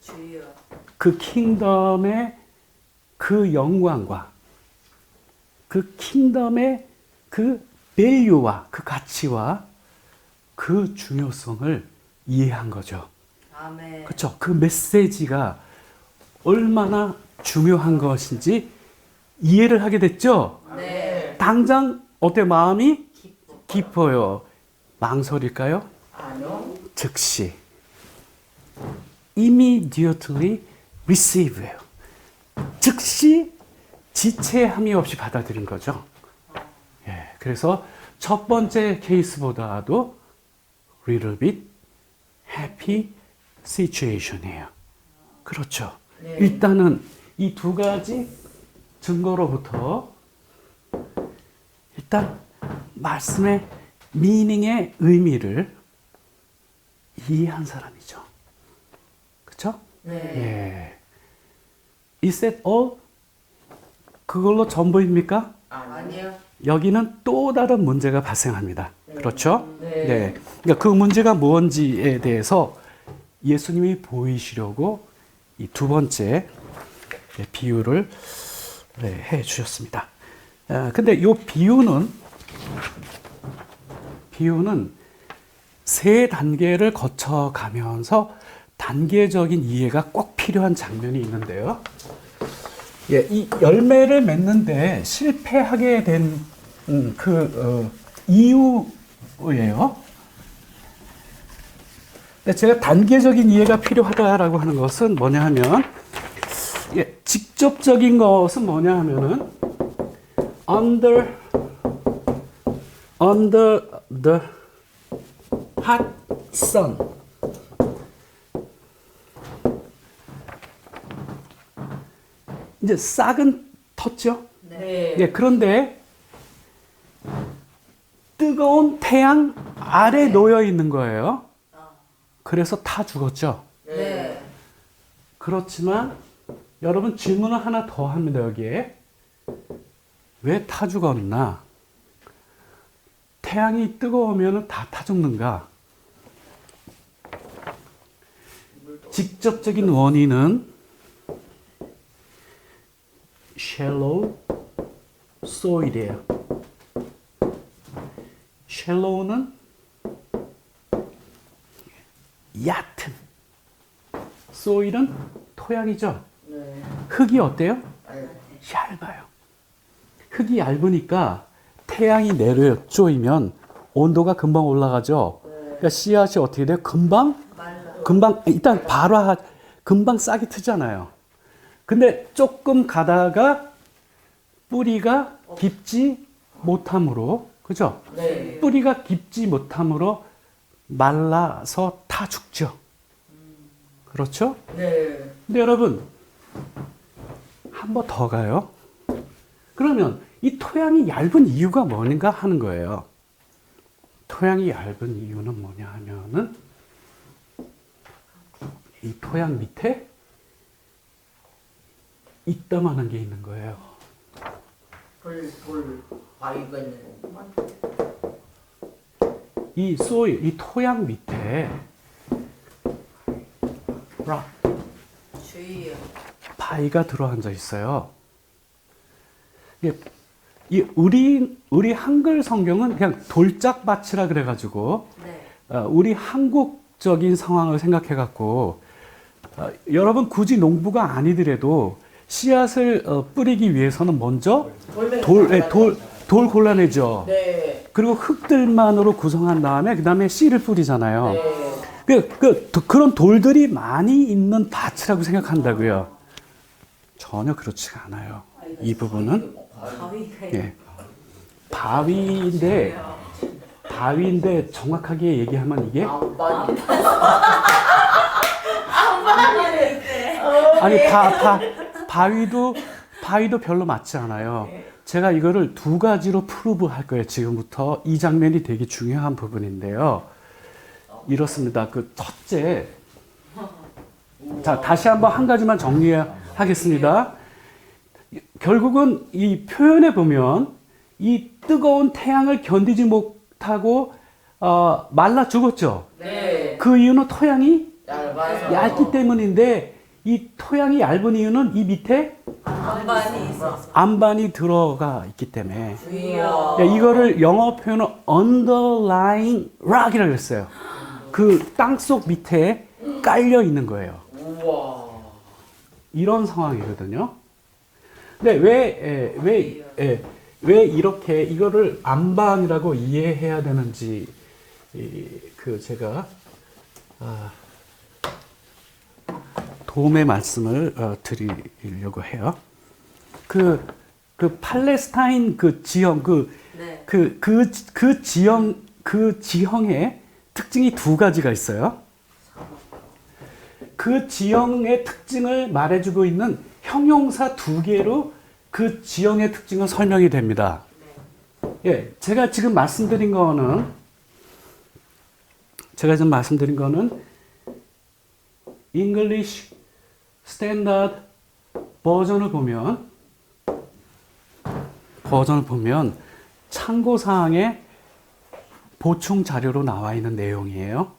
[SPEAKER 2] 주여.
[SPEAKER 1] 그 킹덤의 그 영광과 그 킹덤의 그 밸류와 그 가치와 그 중요성을 이해한 거죠.
[SPEAKER 2] 아멘.
[SPEAKER 1] 그렇죠? 그 메시지가 얼마나 중요한 것인지 이해를 하게 됐죠?
[SPEAKER 2] 네.
[SPEAKER 1] 당장 어때 마음이
[SPEAKER 2] 기뻐.
[SPEAKER 1] 깊어요. 망설일까요?
[SPEAKER 2] 아니요.
[SPEAKER 1] 즉시 immediately receive예요. 즉시 지체함이 없이 받아들인 거죠. 예, 그래서 첫 번째 케이스보다도 little bit happy situation이에요. 그렇죠.
[SPEAKER 2] 네.
[SPEAKER 1] 일단은 이 두 가지 증거로부터 일단 말씀의 미닝의 의미를 이해한 사람이죠. 그렇죠?
[SPEAKER 2] 네.
[SPEAKER 1] 예. Is that all? 그걸로 전부입니까?
[SPEAKER 2] 아니요.
[SPEAKER 1] 여기는 또 다른 문제가 발생합니다. 그렇죠?
[SPEAKER 2] 네.
[SPEAKER 1] 그러니까 그 문제가 뭔지에 대해서 예수님이 보이시려고 이 두 번째 비유를 해 주셨습니다. 근데 이 비유는 세 단계를 거쳐가면서 단계적인 이해가 꼭 필요한 장면이 있는데요. 예, 이 열매를 맺는데 실패하게 된 이유예요. 근데 제가 단계적인 이해가 필요하다라고 하는 것은 뭐냐 하면, 예, 직접적인 것은 뭐냐 하면은 under the hot sun. 이제 싹은 텄죠.
[SPEAKER 2] 네.
[SPEAKER 1] 예, 그런데 뜨거운 태양 아래 놓여 있는 거예요. 그래서 타 죽었죠.
[SPEAKER 2] 네.
[SPEAKER 1] 그렇지만 여러분 질문을 하나 더 합니다. 여기에 왜 타 죽었나? 태양이 뜨거우면 다 타 죽는가? 직접적인 원인은 shallow soil이에요. shallow는 얕은, soil은 토양이죠.
[SPEAKER 2] 네.
[SPEAKER 1] 흙이 어때요?
[SPEAKER 2] 아유.
[SPEAKER 1] 얇아요. 흙이 얇으니까 태양이 내려 쪼이면 온도가 금방 올라가죠. 그러니까 씨앗이 어떻게 돼요? 금방 일단 금방 싹이 트잖아요. 근데 조금 가다가 뿌리가 깊지 못함으로, 그죠?
[SPEAKER 2] 네.
[SPEAKER 1] 뿌리가 깊지 못함으로 말라서 타 죽죠. 그렇죠?
[SPEAKER 2] 네.
[SPEAKER 1] 근데 여러분, 한 번 더 가요. 그러면 이 토양이 얇은 이유가 뭔가 하는 거예요. 토양이 얇은 이유는 뭐냐 하면은 이 토양 밑에 입담하는 게 있는 거예요.
[SPEAKER 2] 바위가 있는 거구만.
[SPEAKER 1] 이 소일, 이 토양 밑에
[SPEAKER 2] 주여.
[SPEAKER 1] 바위가 들어앉아 있어요. 우리 한글 성경은 그냥 돌짝밭이라 그래가지고
[SPEAKER 2] 네.
[SPEAKER 1] 우리 한국적인 상황을 생각해갖고 여러분 굳이 농부가 아니더라도 씨앗을 뿌리기 위해서는 먼저 돌 골라내죠.
[SPEAKER 2] 네.
[SPEAKER 1] 그리고 흙들만으로 구성한 다음에 그 다음에 씨를 뿌리잖아요.
[SPEAKER 2] 네.
[SPEAKER 1] 그런 돌들이 많이 있는 밭이라고 생각한다고요. 전혀 그렇지가 않아요. 이 부분은
[SPEAKER 2] 바위가
[SPEAKER 1] 예, 바위인데 정확하게 얘기하면 이게 아니 바위도 별로 맞지 않아요. 제가 이거를 두 가지로 프루브 할 거예요. 지금부터 이 장면이 되게 중요한 부분인데요. 이렇습니다. 그 첫째, 자 다시 한번 한 가지만 정리하겠습니다. 결국은 이 표현에 보면 이 뜨거운 태양을 견디지 못하고 말라 죽었죠.
[SPEAKER 2] 네.
[SPEAKER 1] 그 이유는 토양이
[SPEAKER 2] 얇아서.
[SPEAKER 1] 얇기 때문인데 이 토양이 얇은 이유는 이 밑에
[SPEAKER 2] 안반이 있어서.
[SPEAKER 1] 안반이 들어가 있기 때문에
[SPEAKER 2] 이야.
[SPEAKER 1] 이거를 영어 표현은 underlying rock이라고 했어요. 그 땅속 밑에 깔려 있는 거예요.
[SPEAKER 2] 우와.
[SPEAKER 1] 이런 상황이거든요. 근데 왜 이렇게 이거를 안반이라고 이해해야 되는지 제가 도움의 말씀을 드리려고 해요. 그 팔레스타인 그 지형
[SPEAKER 2] 네.
[SPEAKER 1] 그 지형의 특징이 두 가지가 있어요. 그 지형의 특징을 말해주고 있는 형용사 두 개로 그 지형의 특징은 설명이 됩니다. 예, 제가 지금 말씀드린 거는 English Standard 버전을 보면 참고사항에 보충 자료로 나와 있는 내용이에요.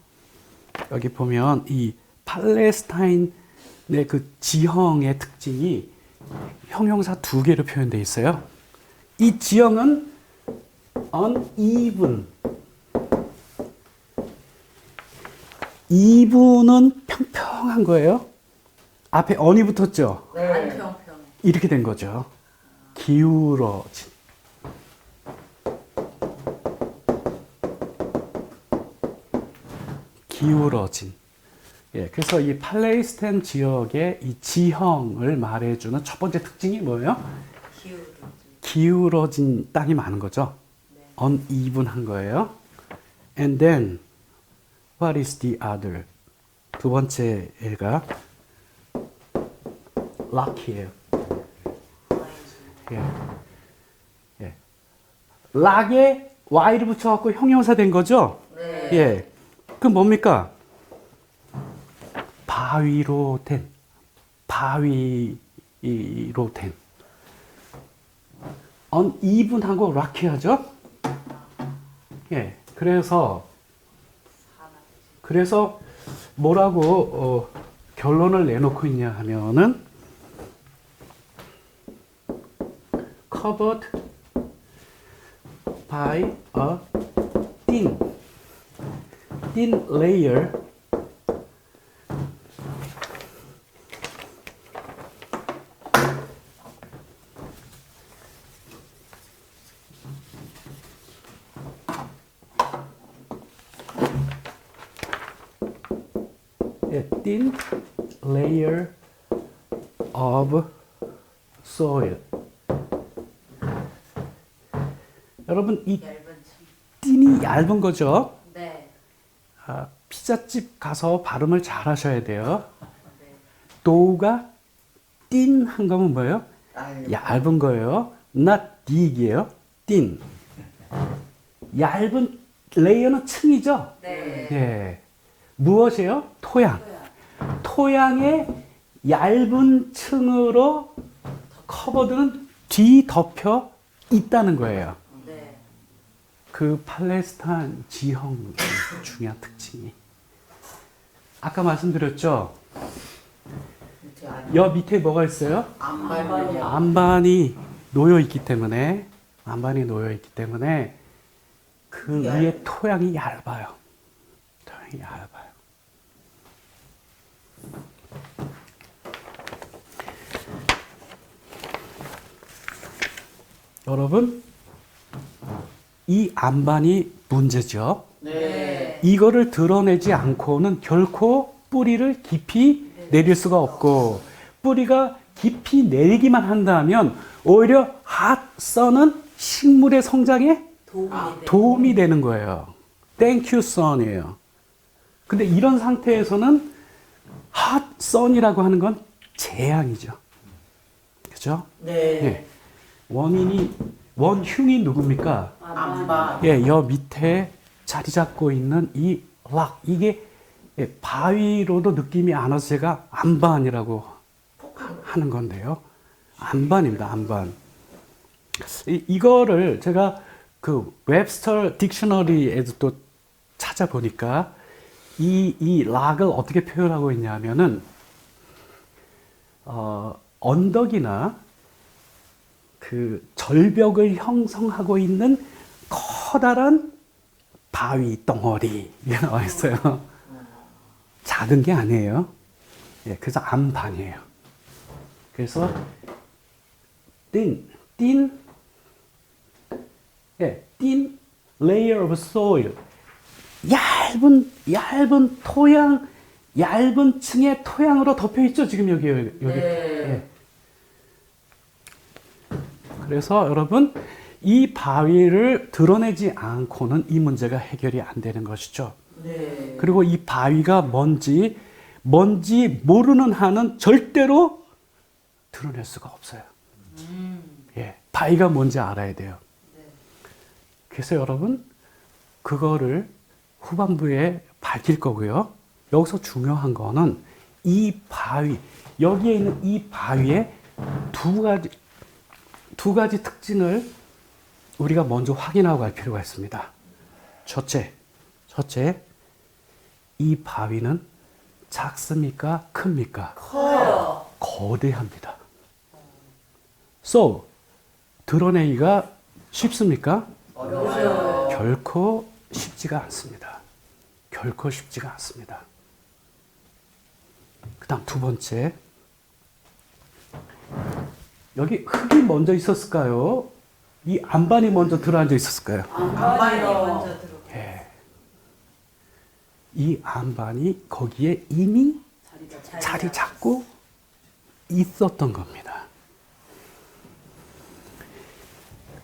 [SPEAKER 1] 여기 보면 이 팔레스타인의 그 지형의 특징이 형용사 두 개로 표현되어 있어요. 이 지형은 uneven. even은 평평한 거예요. 앞에 on이 붙었죠.
[SPEAKER 2] 안 평평해.
[SPEAKER 1] 이렇게 된 거죠. 기울어진. 기울어진. 예, 그래서 이 팔레스타인 지역의 이 지형을 말해주는 첫 번째 특징이 뭐예요? 기울어진 땅이 많은 거죠. uneven한 거예요. And then, what is the other? 두 번째 애가 rock이에요. 예. 예. rock에 y를 붙여갖고 형용사 된 거죠?
[SPEAKER 2] 네.
[SPEAKER 1] 예. 그럼 뭡니까? 바위로 된. uneven하고 rock이하죠? 예. 그래서 뭐라고 결론을 내놓고 있냐 하면은 covered by a thin layer thin layer of soil. 여러분 이 틴이 얇은 거죠?
[SPEAKER 2] 네.
[SPEAKER 1] 피자집 가서 발음을 잘 하셔야 돼요. 도우가 틴한 거면 뭐예요? 얇은 거예요. not thick이에요. thin. 얇은 레이어는 층이죠?
[SPEAKER 2] 네.
[SPEAKER 1] 예. 무엇이에요? 토양. 토양의 얇은 층으로 커버드는 뒤덮여 있다는 거예요.
[SPEAKER 2] 네.
[SPEAKER 1] 그 팔레스타인 지형의 중요한 특징이. 아까 말씀드렸죠? 여 밑에 뭐가 있어요?
[SPEAKER 2] 안반이요.
[SPEAKER 1] 안반이 놓여 있기 때문에 그 위에 토양이 얇아요. 토양이 얇아요. 여러분, 이 안반이 문제죠.
[SPEAKER 2] 네.
[SPEAKER 1] 이거를 드러내지 않고는 결코 뿌리를 깊이 내릴 수가 없고, 뿌리가 깊이 내리기만 한다면 오히려 핫선은 식물의 성장에 도움이 되는 거예요. Thank you, sun이에요. 근데 이런 상태에서는 핫선이라고 하는 건 재앙이죠. 그죠?
[SPEAKER 2] 네.
[SPEAKER 1] 예. 원흉이 누굽니까?
[SPEAKER 2] 안반.
[SPEAKER 1] 예, 여 밑에 자리 잡고 있는 이 락, 이게 바위로도 느낌이 안 와서 제가 안반이라고 하는 건데요. 안반입니다. 안반. 이거를 제가 그 웹스터 딕셔너리에도 또 찾아보니까 이 락을 어떻게 표현하고 있냐면은 언덕이나 그 절벽을 형성하고 있는 커다란 바위 덩어리 이게 나와 있어요. 작은 게 아니에요. 예, 그래서 안반이에요. 그래서 thin layer of soil, 얇은 토양, 얇은 층의 토양으로 덮여 있죠. 지금 여기.
[SPEAKER 2] 네.
[SPEAKER 1] 예. 그래서 여러분 이 바위를 드러내지 않고는 이 문제가 해결이 안 되는 것이죠.
[SPEAKER 2] 네.
[SPEAKER 1] 그리고 이 바위가 뭔지 모르는 한은 절대로 드러낼 수가 없어요. 예, 바위가 뭔지 알아야 돼요.
[SPEAKER 2] 네.
[SPEAKER 1] 그래서 여러분 그거를 후반부에 밝힐 거고요. 여기서 중요한 거는 이 바위, 여기에 있는 이 바위의 두 가지 특징을 우리가 먼저 확인하고 갈 필요가 있습니다. 첫째, 이 바위는 작습니까? 큽니까?
[SPEAKER 2] 커요.
[SPEAKER 1] 거대합니다. So, 드러내기가 쉽습니까?
[SPEAKER 2] 어려워요.
[SPEAKER 1] 결코 쉽지가 않습니다. 결코 쉽지가 않습니다. 그 다음 두 번째, 여기 흙이 먼저 있었을까요? 이 안반이 먼저 들어앉아 있었을까요?
[SPEAKER 2] 안반이 먼저 들어.
[SPEAKER 1] 예. 이 안반이 거기에 이미 자리 잡고 있었던 겁니다.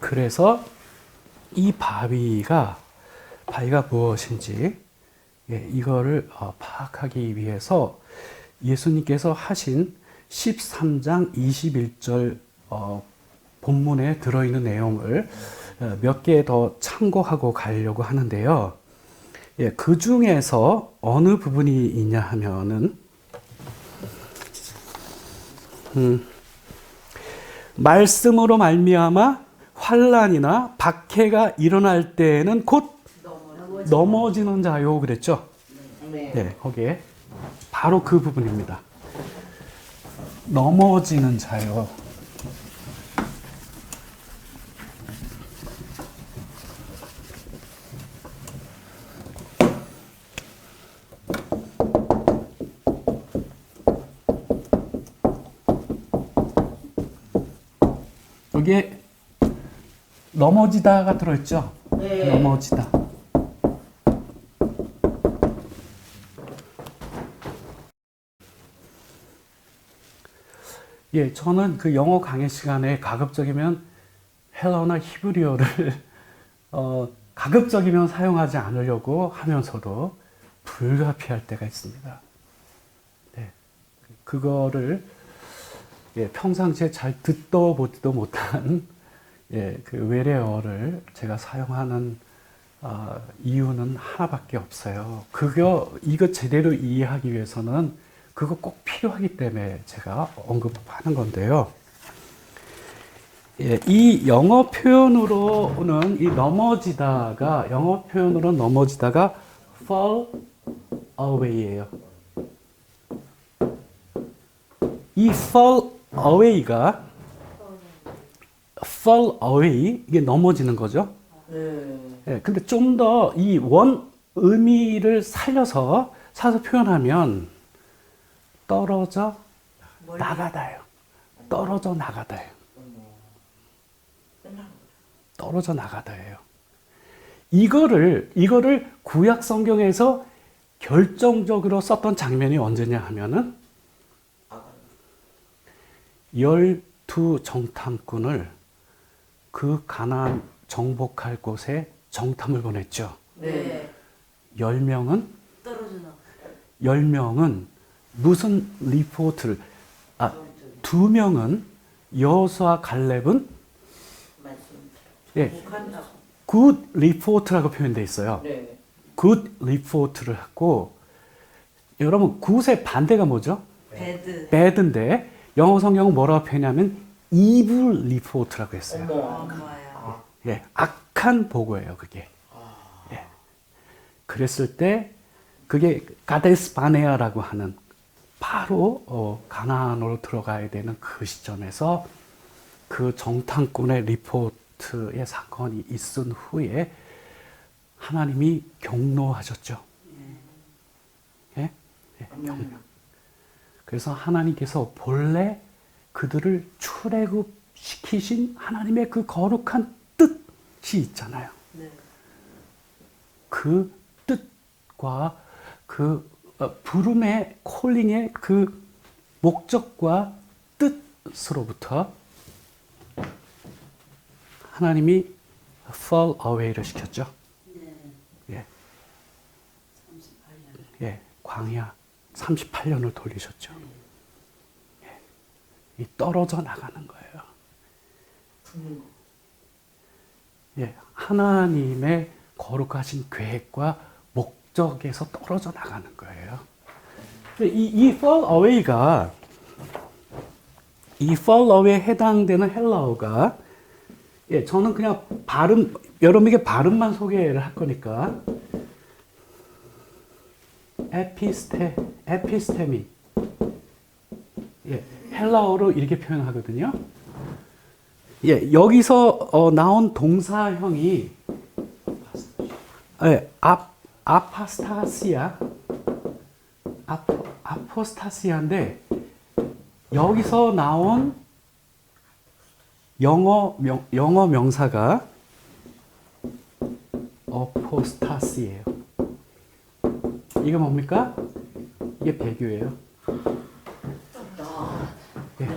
[SPEAKER 1] 그래서 이 바위가 무엇인지 이거를 파악하기 위해서 예수님께서 하신 13장 21절 본문에 들어있는 내용을 몇 개 더 참고하고 가려고 하는데요. 그 중에서 어느 부분이 있냐 하면은 말씀으로 말미암아 환난이나 박해가 일어날 때에는 곧 넘어지는 자요 그랬죠? 네, 거기에 바로 그 부분입니다. 넘어지는 자요. 여기에 넘어지다가 들어있죠?
[SPEAKER 2] 네.
[SPEAKER 1] 넘어지다. 예, 저는 그 영어 강의 시간에 가급적이면 헬라어나 히브리어를 가급적이면 사용하지 않으려고 하면서도 불가피할 때가 있습니다. 네, 그거를 평상시에 잘 듣도 보지도 못한 그 외래어를 제가 사용하는 이유는 하나밖에 없어요. 이거 제대로 이해하기 위해서는 그거 꼭 필요하기 때문에 제가 언급하는 건데요. 이 영어 표현으로는 영어 표현으로 넘어지다가 fall away예요. 이 fall away 이게 넘어지는 거죠. 근데 좀 더 이 원 의미를 살려서 표현하면 떨어져 나가다요. 떨어져 나가다요. 떨어져 나가다예요. 이거를 구약 성경에서 결정적으로 썼던 장면이 언제냐 하면은 12 정탐꾼을 그 가나안 정복할 곳에 정탐을 보냈죠.
[SPEAKER 2] 네.
[SPEAKER 1] 10명은
[SPEAKER 2] 떨어지나.
[SPEAKER 1] 10명은 무슨 리포트를 2명은 여호수아 갈렙은 굿 리포트라고 표현되어 있어요.
[SPEAKER 2] 네.
[SPEAKER 1] 굿 리포트를 하고 여러분 굿의 반대가 뭐죠?
[SPEAKER 2] 배드.
[SPEAKER 1] bad인데 영어 성경은 뭐라고 표현하면 evil report라고 했어요.
[SPEAKER 2] 엄마야.
[SPEAKER 1] 예, 악한 보고예요, 그게. 예. 그랬을 때 그게 가데스 바네아라고 하는 바로 가나안으로 들어가야 되는 그 시점에서 그 정탐꾼의 리포트의 사건이 있은 후에 하나님이 경로하셨죠. 예? 예, 경로. 그래서 하나님께서 본래 그들을 출애굽시키신 하나님의 그 거룩한 뜻이 있잖아요.
[SPEAKER 2] 네.
[SPEAKER 1] 그 뜻과 그 부름의 콜링의 그 목적과 뜻으로부터 하나님이 fall away를 시켰죠.
[SPEAKER 2] 네.
[SPEAKER 1] 예,
[SPEAKER 2] 38년.
[SPEAKER 1] 예, 광야 38년을 돌리셨죠. 예, 이 떨어져 나가는 거예요. 예, 하나님의 거룩하신 계획과 목적에서 떨어져 나가는 거예요. 이 fall away가 이 fall away에 해당되는 헬라어가 예, 저는 그냥 발음 여러분에게 발음만 소개를 할 거니까 에피스테미 예, 헬라어로 이렇게 표현하거든요. 예, 여기서 나온 동사형이 예, 아포스타시아인데 여기서 나온 영어 명사가 어포스타시예요. 이게 뭡니까? 이게 배교예요. 예.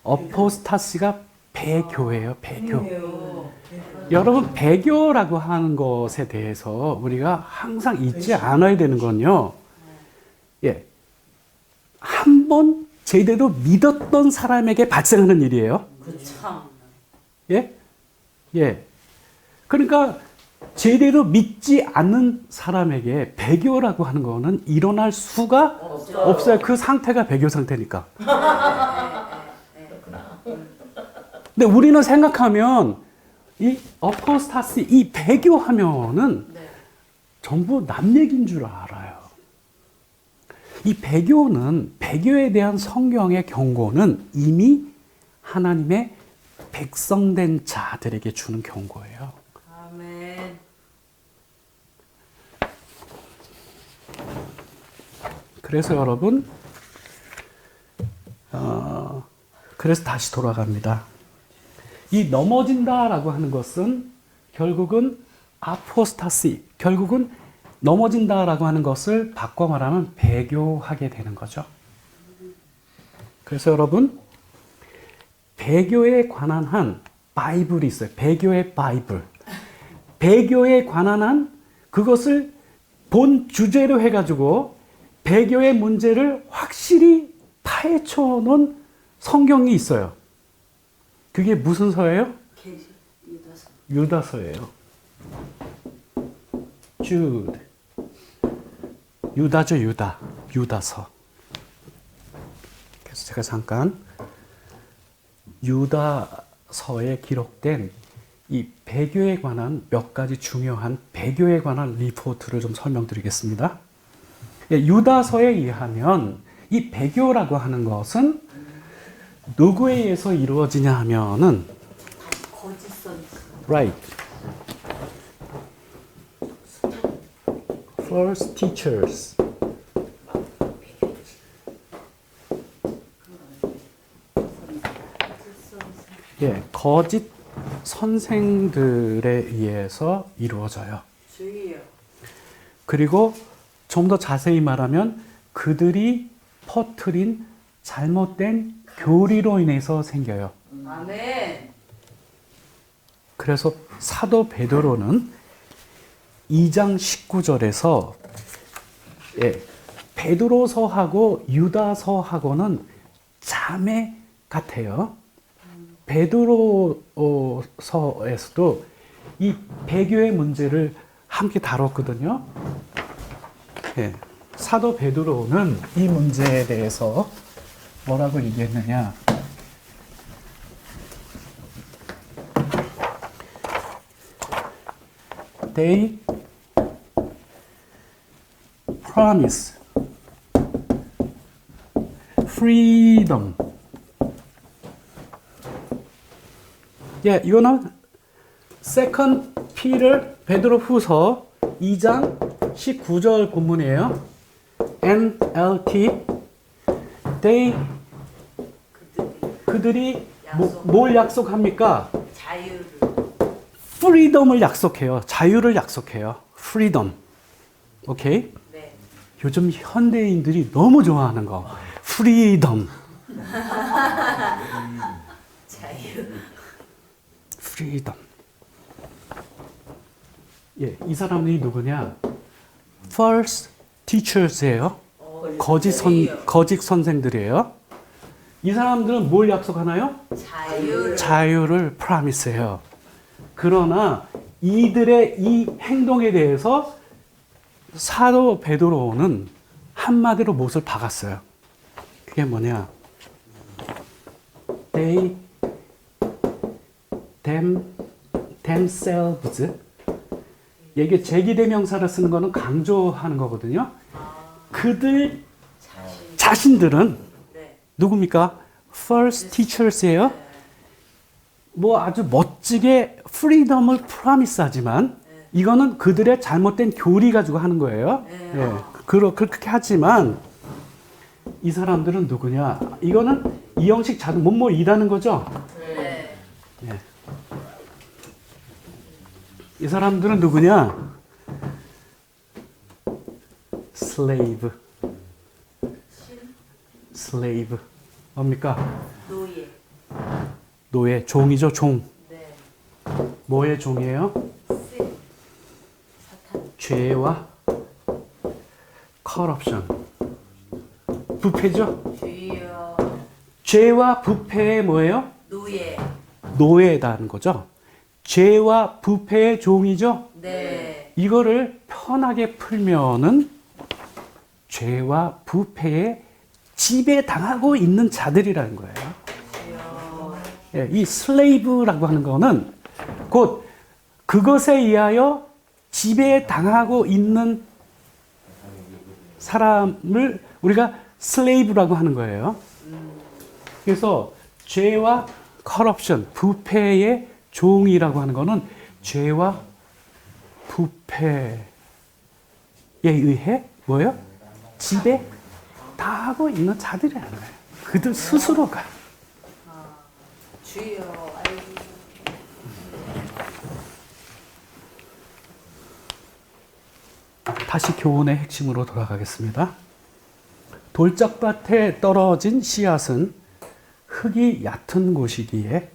[SPEAKER 1] 어포스타시가 배교예요. 배교. 여러분 배교라고 하는 것에 대해서 우리가 항상 잊지 않아야 되는 건요. 예. 한 번 제대로 믿었던 사람에게 발생하는 일이에요.
[SPEAKER 2] 참.
[SPEAKER 1] 예? 예. 그러니까 제대로 믿지 않는 사람에게 배교라고 하는 거는 일어날 수가 없어요. 그 상태가 배교 상태니까. 근데 우리는 생각하면 이 어포스타시, 이 배교하면은
[SPEAKER 2] 네.
[SPEAKER 1] 전부 남 얘기인 줄 알아요. 이 배교는, 배교에 대한 성경의 경고는 이미 하나님의 백성된 자들에게 주는 경고예요.
[SPEAKER 2] 아멘.
[SPEAKER 1] 그래서 여러분, 그래서 다시 돌아갑니다. 이 넘어진다라고 하는 것은 결국은 아포스타시, 결국은 넘어진다라고 하는 것을 바꿔 말하면 배교하게 되는 거죠. 그래서 여러분, 배교에 관한 한 바이블이 있어요. 배교의 바이블. 배교에 관한 한 그것을 본 주제로 해가지고 배교의 문제를 확실히 파헤쳐 놓은 성경이 있어요. 그게 무슨 서예요?
[SPEAKER 2] 계시 유다서.
[SPEAKER 1] 유다서예요. 주드. 유다죠, 유다. 유다서. 그래서 제가 잠깐 유다서에 기록된 이 배교에 관한 몇 가지 중요한 배교에 관한 리포트를 좀 설명드리겠습니다. 예, 유다서에 의하면 이 배교라고 하는 것은 누구에 의해서 이루어지냐 하면은
[SPEAKER 2] 거짓 선지.
[SPEAKER 1] right. False teachers. 예, 거짓 선생들에 의해서 이루어져요.
[SPEAKER 2] 주의요.
[SPEAKER 1] 그리고 좀 더 자세히 말하면 그들이 퍼뜨린 잘못된 교리로 인해서 생겨요.
[SPEAKER 2] 아멘.
[SPEAKER 1] 그래서 사도 베드로는 2장 19절에서 예, 베드로서하고 유다서하고는 자매 같아요. 베드로서에서도 이 배교의 문제를 함께 다뤘거든요. 예, 사도 베드로는 이 문제에 대해서 뭐라고 얘기했느냐? They promise freedom. 예, 이거는 Second Peter 베드로후서 2장 19절 본문이에요. NLT. They 그들이 뭘 약속합니까?
[SPEAKER 2] 자유를.
[SPEAKER 1] freedom을 약속해요. 자유를 약속해요. freedom. 오케이?
[SPEAKER 2] 네.
[SPEAKER 1] 요즘 현대인들이 너무 좋아하는 거. freedom.
[SPEAKER 2] 자유.
[SPEAKER 1] freedom. 예, 이 사람들이 누구냐? false teachers예요. 거짓 선생들이에요. 이 사람들은 뭘 약속하나요? 자유를 promise해요. 그러나 이들의 이 행동에 대해서 사도 베드로는 한마디로 못을 박았어요. 그게 뭐냐? They themselves. 이게 제기대명사를 쓰는 거는 강조하는 거거든요. 그들 자신들은
[SPEAKER 2] 네.
[SPEAKER 1] 누굽니까? False teachers예요. 뭐 아주 멋지게 freedom을 promise하지만 이거는 그들의 잘못된 교리 가지고 하는 거예요. 예, 그렇게 하지만 이 사람들은 누구냐? 이거는 이형식 자동 뭐이라는 거죠.
[SPEAKER 2] 네.
[SPEAKER 1] 예. 이 사람들은 누구냐? slave. 뭡니까? 노예, 종이죠, 종.
[SPEAKER 2] 네.
[SPEAKER 1] 뭐의 종이에요? 죄와 corruption. 부패죠?
[SPEAKER 2] 주여.
[SPEAKER 1] 죄와 부패의 뭐예요? 노예다는 거죠. 죄와 부패의 종이죠.
[SPEAKER 2] 네.
[SPEAKER 1] 이거를 편하게 풀면은 죄와 부패에 지배당하고 있는 자들이라는 거예요. 예, 이 슬레이브라고 하는 거는 곧 그것에 의하여 지배당하고 있는 사람을 우리가 슬레이브라고 하는 거예요. 그래서 죄와 커럽션, 부패의 종이라고 하는 거는 죄와 부패에 의해 뭐예요? 지배 당하고 있는 자들이라는 거예요. 그들 스스로가.
[SPEAKER 2] 주여. 아이고.
[SPEAKER 1] 다시 교훈의 핵심으로 돌아가겠습니다. 돌짝밭에 떨어진 씨앗은 흙이 얕은 곳이기에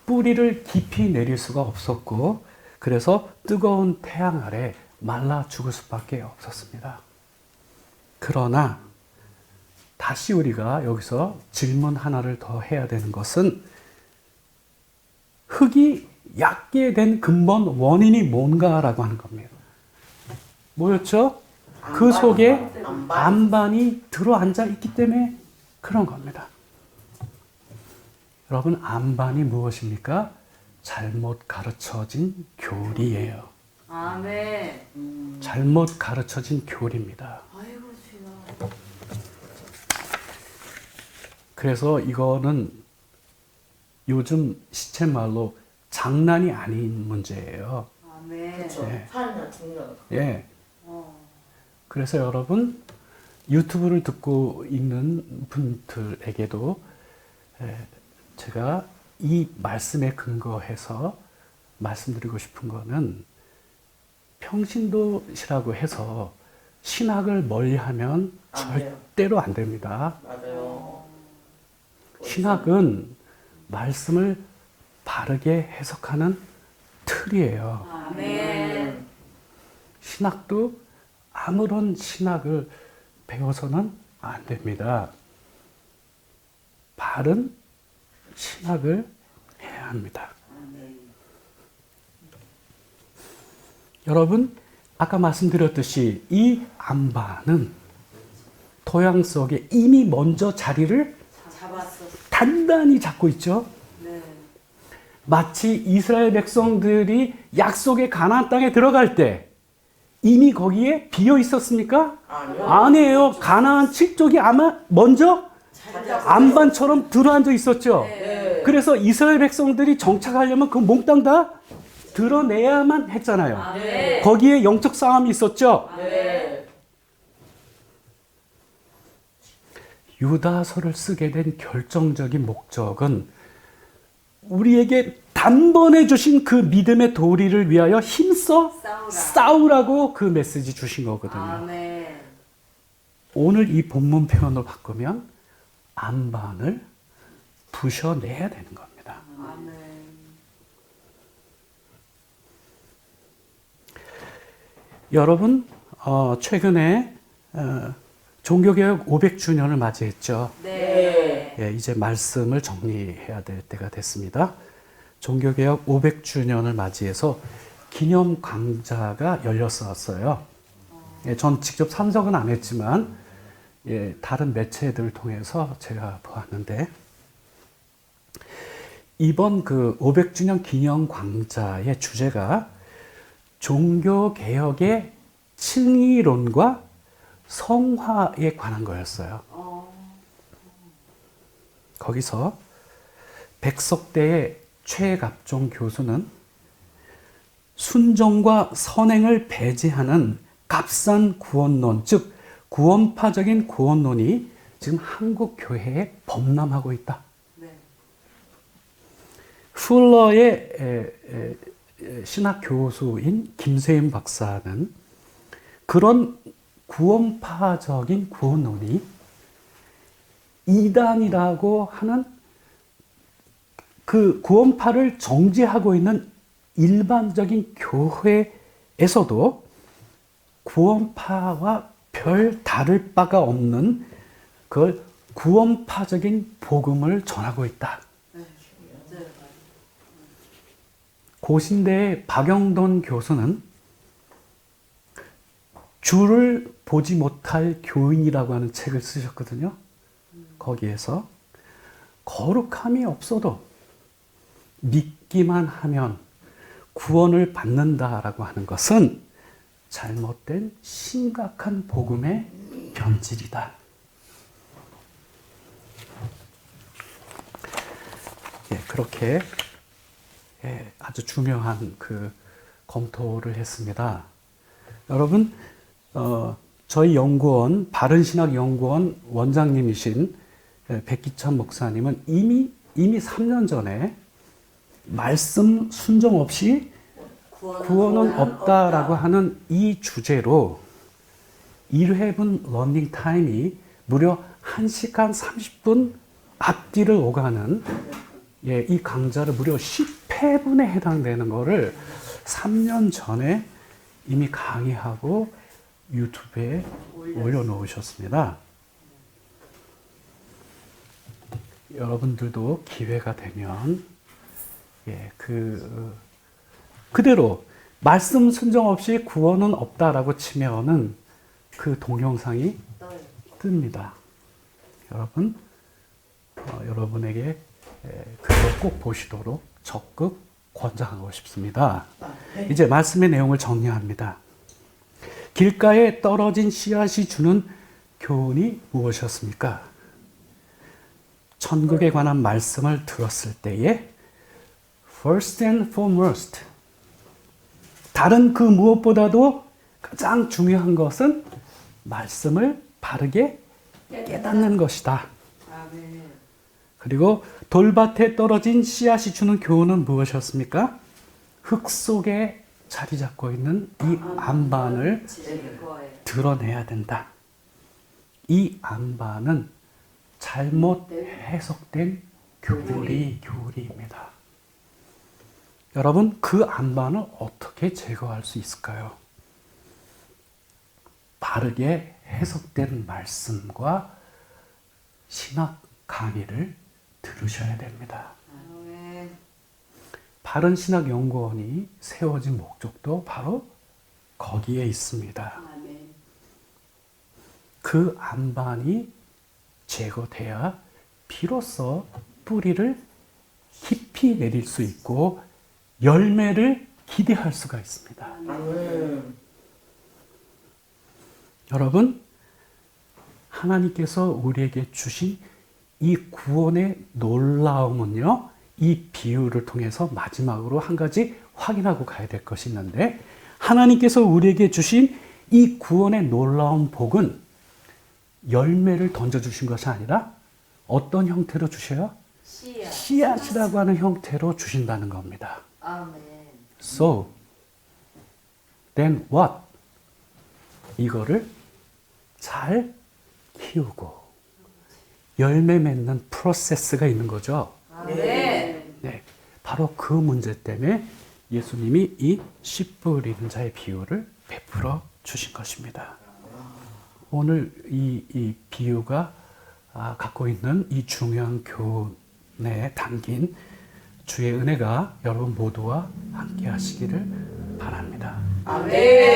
[SPEAKER 1] 뿌리를 깊이 내릴 수가 없었고 그래서 뜨거운 태양 아래 말라 죽을 수밖에 없었습니다. 그러나 다시 우리가 여기서 질문 하나를 더 해야 되는 것은 흙이 얕게 된 근본 원인이 뭔가라고 하는 겁니다. 뭐였죠? 그 속에 안반이 들어앉아 있기 때문에 그런 겁니다. 여러분, 안반이 무엇입니까? 잘못 가르쳐진 교리예요.
[SPEAKER 2] 아멘.
[SPEAKER 1] 잘못 가르쳐진 교리입니다.
[SPEAKER 2] 아이고 주여.
[SPEAKER 1] 그래서 이거는 요즘 시쳇말로 장난이 아닌 문제예요.
[SPEAKER 2] 아멘.
[SPEAKER 3] 그렇죠.
[SPEAKER 1] 예.
[SPEAKER 3] 살이나 죽는.
[SPEAKER 1] 예. 그래서 여러분 유튜브를 듣고 있는 분들에게도 제가 이 말씀에 근거해서 말씀드리고 싶은 거는 평신도시라고 해서 신학을 멀리하면
[SPEAKER 3] 안 돼요.
[SPEAKER 1] 절대로 안 됩니다.
[SPEAKER 3] 맞아요.
[SPEAKER 1] 신학은 말씀을 바르게 해석하는 틀이에요.
[SPEAKER 2] 아멘.
[SPEAKER 1] 신학도 아무런 신학을 배워서는 안 됩니다. 바른 신학을 해야 합니다. 여러분, 아까 말씀드렸듯이 이 안반은 토양 속에 이미 먼저 자리를
[SPEAKER 2] 잡았어.
[SPEAKER 1] 단단히 잡고 있죠.
[SPEAKER 2] 네.
[SPEAKER 1] 마치 이스라엘 백성들이 약속의 가나안 땅에 들어갈 때 이미 거기에 비어 있었습니까? 아니에요. 가나안 7족이 아마 먼저 안반처럼 들어앉아 있었죠.
[SPEAKER 2] 네.
[SPEAKER 1] 그래서 이스라엘 백성들이 정착하려면 그 몽땅 다 드러내야만 했잖아요.
[SPEAKER 2] 아멘.
[SPEAKER 1] 거기에 영적 싸움이 있었죠.
[SPEAKER 2] 아멘.
[SPEAKER 1] 유다서를 쓰게 된 결정적인 목적은 우리에게 단번에 주신 그 믿음의 도리를 위하여 힘써 싸우라고 그 메시지 주신 거거든요.
[SPEAKER 2] 아멘.
[SPEAKER 1] 오늘 이 본문 표현을 바꾸면 안반을 부셔내야 되는 겁니다.
[SPEAKER 2] 아멘.
[SPEAKER 1] 여러분, 최근에 종교개혁 500주년을 맞이했죠.
[SPEAKER 2] 네.
[SPEAKER 1] 예, 이제 말씀을 정리해야 될 때가 됐습니다. 종교개혁 500주년을 맞이해서 기념 강좌가 열렸었어요. 예, 전 직접 참석은 안 했지만 예, 다른 매체들을 통해서 제가 보았는데 이번 그 500주년 기념 강좌의 주제가 종교개혁의 칭의론과 성화에 관한 거였어요. 거기서 백석대의 최갑종 교수는 순종과 선행을 배제하는 값싼 구원론, 즉 구원파적인 구원론이 지금 한국 교회에 범람하고 있다.
[SPEAKER 2] 네.
[SPEAKER 1] 풀러의 신학 교수인 김세임 박사는 그런 구원파적인 구원론이 이단이라고 하는 그 구원파를 정죄하고 있는 일반적인 교회에서도 구원파와 별 다를 바가 없는 그 구원파적인 복음을 전하고 있다.
[SPEAKER 2] 네.
[SPEAKER 1] 고신대의 박영돈 교수는 주를 보지 못할 교인이라고 하는 책을 쓰셨거든요. 거기에서 거룩함이 없어도 믿기만 하면 구원을 받는다라고 하는 것은 잘못된 심각한 복음의 변질이다. 예, 그렇게 아주 중요한 그 검토를 했습니다. 여러분, 저희 연구원, 바른신학연구원 원장님이신 백기찬 목사님은 이미 3년 전에 말씀 순종 없이 구원은 없다라고 하는 이 주제로 1회분 러닝 타임이 무려 1시간 30분 앞뒤를 오가는 이 강좌를 무려 10회분에 해당되는 거를 3년 전에 이미 강의하고 유튜브에 올려놓으셨습니다. 여러분들도 기회가 되면 그대로 말씀 순종 없이 구원은 없다라고 치면은 그 동영상이 뜹니다. 여러분, 여러분에게 그걸 꼭 보시도록 적극 권장하고 싶습니다. 이제 말씀의 내용을 정리합니다. 길가에 떨어진 씨앗이 주는 교훈이 무엇이었습니까? 천국에 관한 말씀을 들었을 때에 first and foremost, 다른 그 무엇보다도 가장 중요한 것은 말씀을 바르게 깨닫는 것이다.
[SPEAKER 2] 아멘.
[SPEAKER 1] 그리고 돌밭에 떨어진 씨앗이 주는 교훈은 무엇이었습니까? 흙 속에 자리 잡고 있는 이 안반을 드러내야 된다. 이 안반은 잘못 해석된 교리입니다. 여러분, 그 안반을 어떻게 제거할 수 있을까요? 바르게 해석된 말씀과 신학 강의를 들으셔야 됩니다.
[SPEAKER 2] 아멘.
[SPEAKER 1] 바른 신학 연구원이 세워진 목적도 바로 거기에 있습니다.
[SPEAKER 2] 아멘.
[SPEAKER 1] 그 안반이 제거돼야 비로소 뿌리를 깊이 내릴 수 있고 열매를 기대할 수가 있습니다.
[SPEAKER 3] 아멘.
[SPEAKER 1] 여러분, 하나님께서 우리에게 주신 이 구원의 놀라움은요, 이 비유를 통해서 마지막으로 한 가지 확인하고 가야 될 것이 있는데, 하나님께서 우리에게 주신 이 구원의 놀라운 복은 열매를 던져주신 것이 아니라 어떤 형태로 주셔요? 씨앗이라고 하는 형태로 주신다는 겁니다.
[SPEAKER 2] 아멘.
[SPEAKER 1] So, then what? 이거를 잘 키우고 열매 맺는 프로세스가 있는 거죠.
[SPEAKER 2] 아멘.
[SPEAKER 1] 네, 바로 그 문제 때문에 예수님이 이 씨 뿌리는 자의 비유를 베풀어 주신 것입니다. 오늘 이 비유가 갖고 있는 이 중요한 교훈에 담긴 주의 은혜가 여러분 모두와 함께 하시기를 바랍니다.
[SPEAKER 2] 아멘.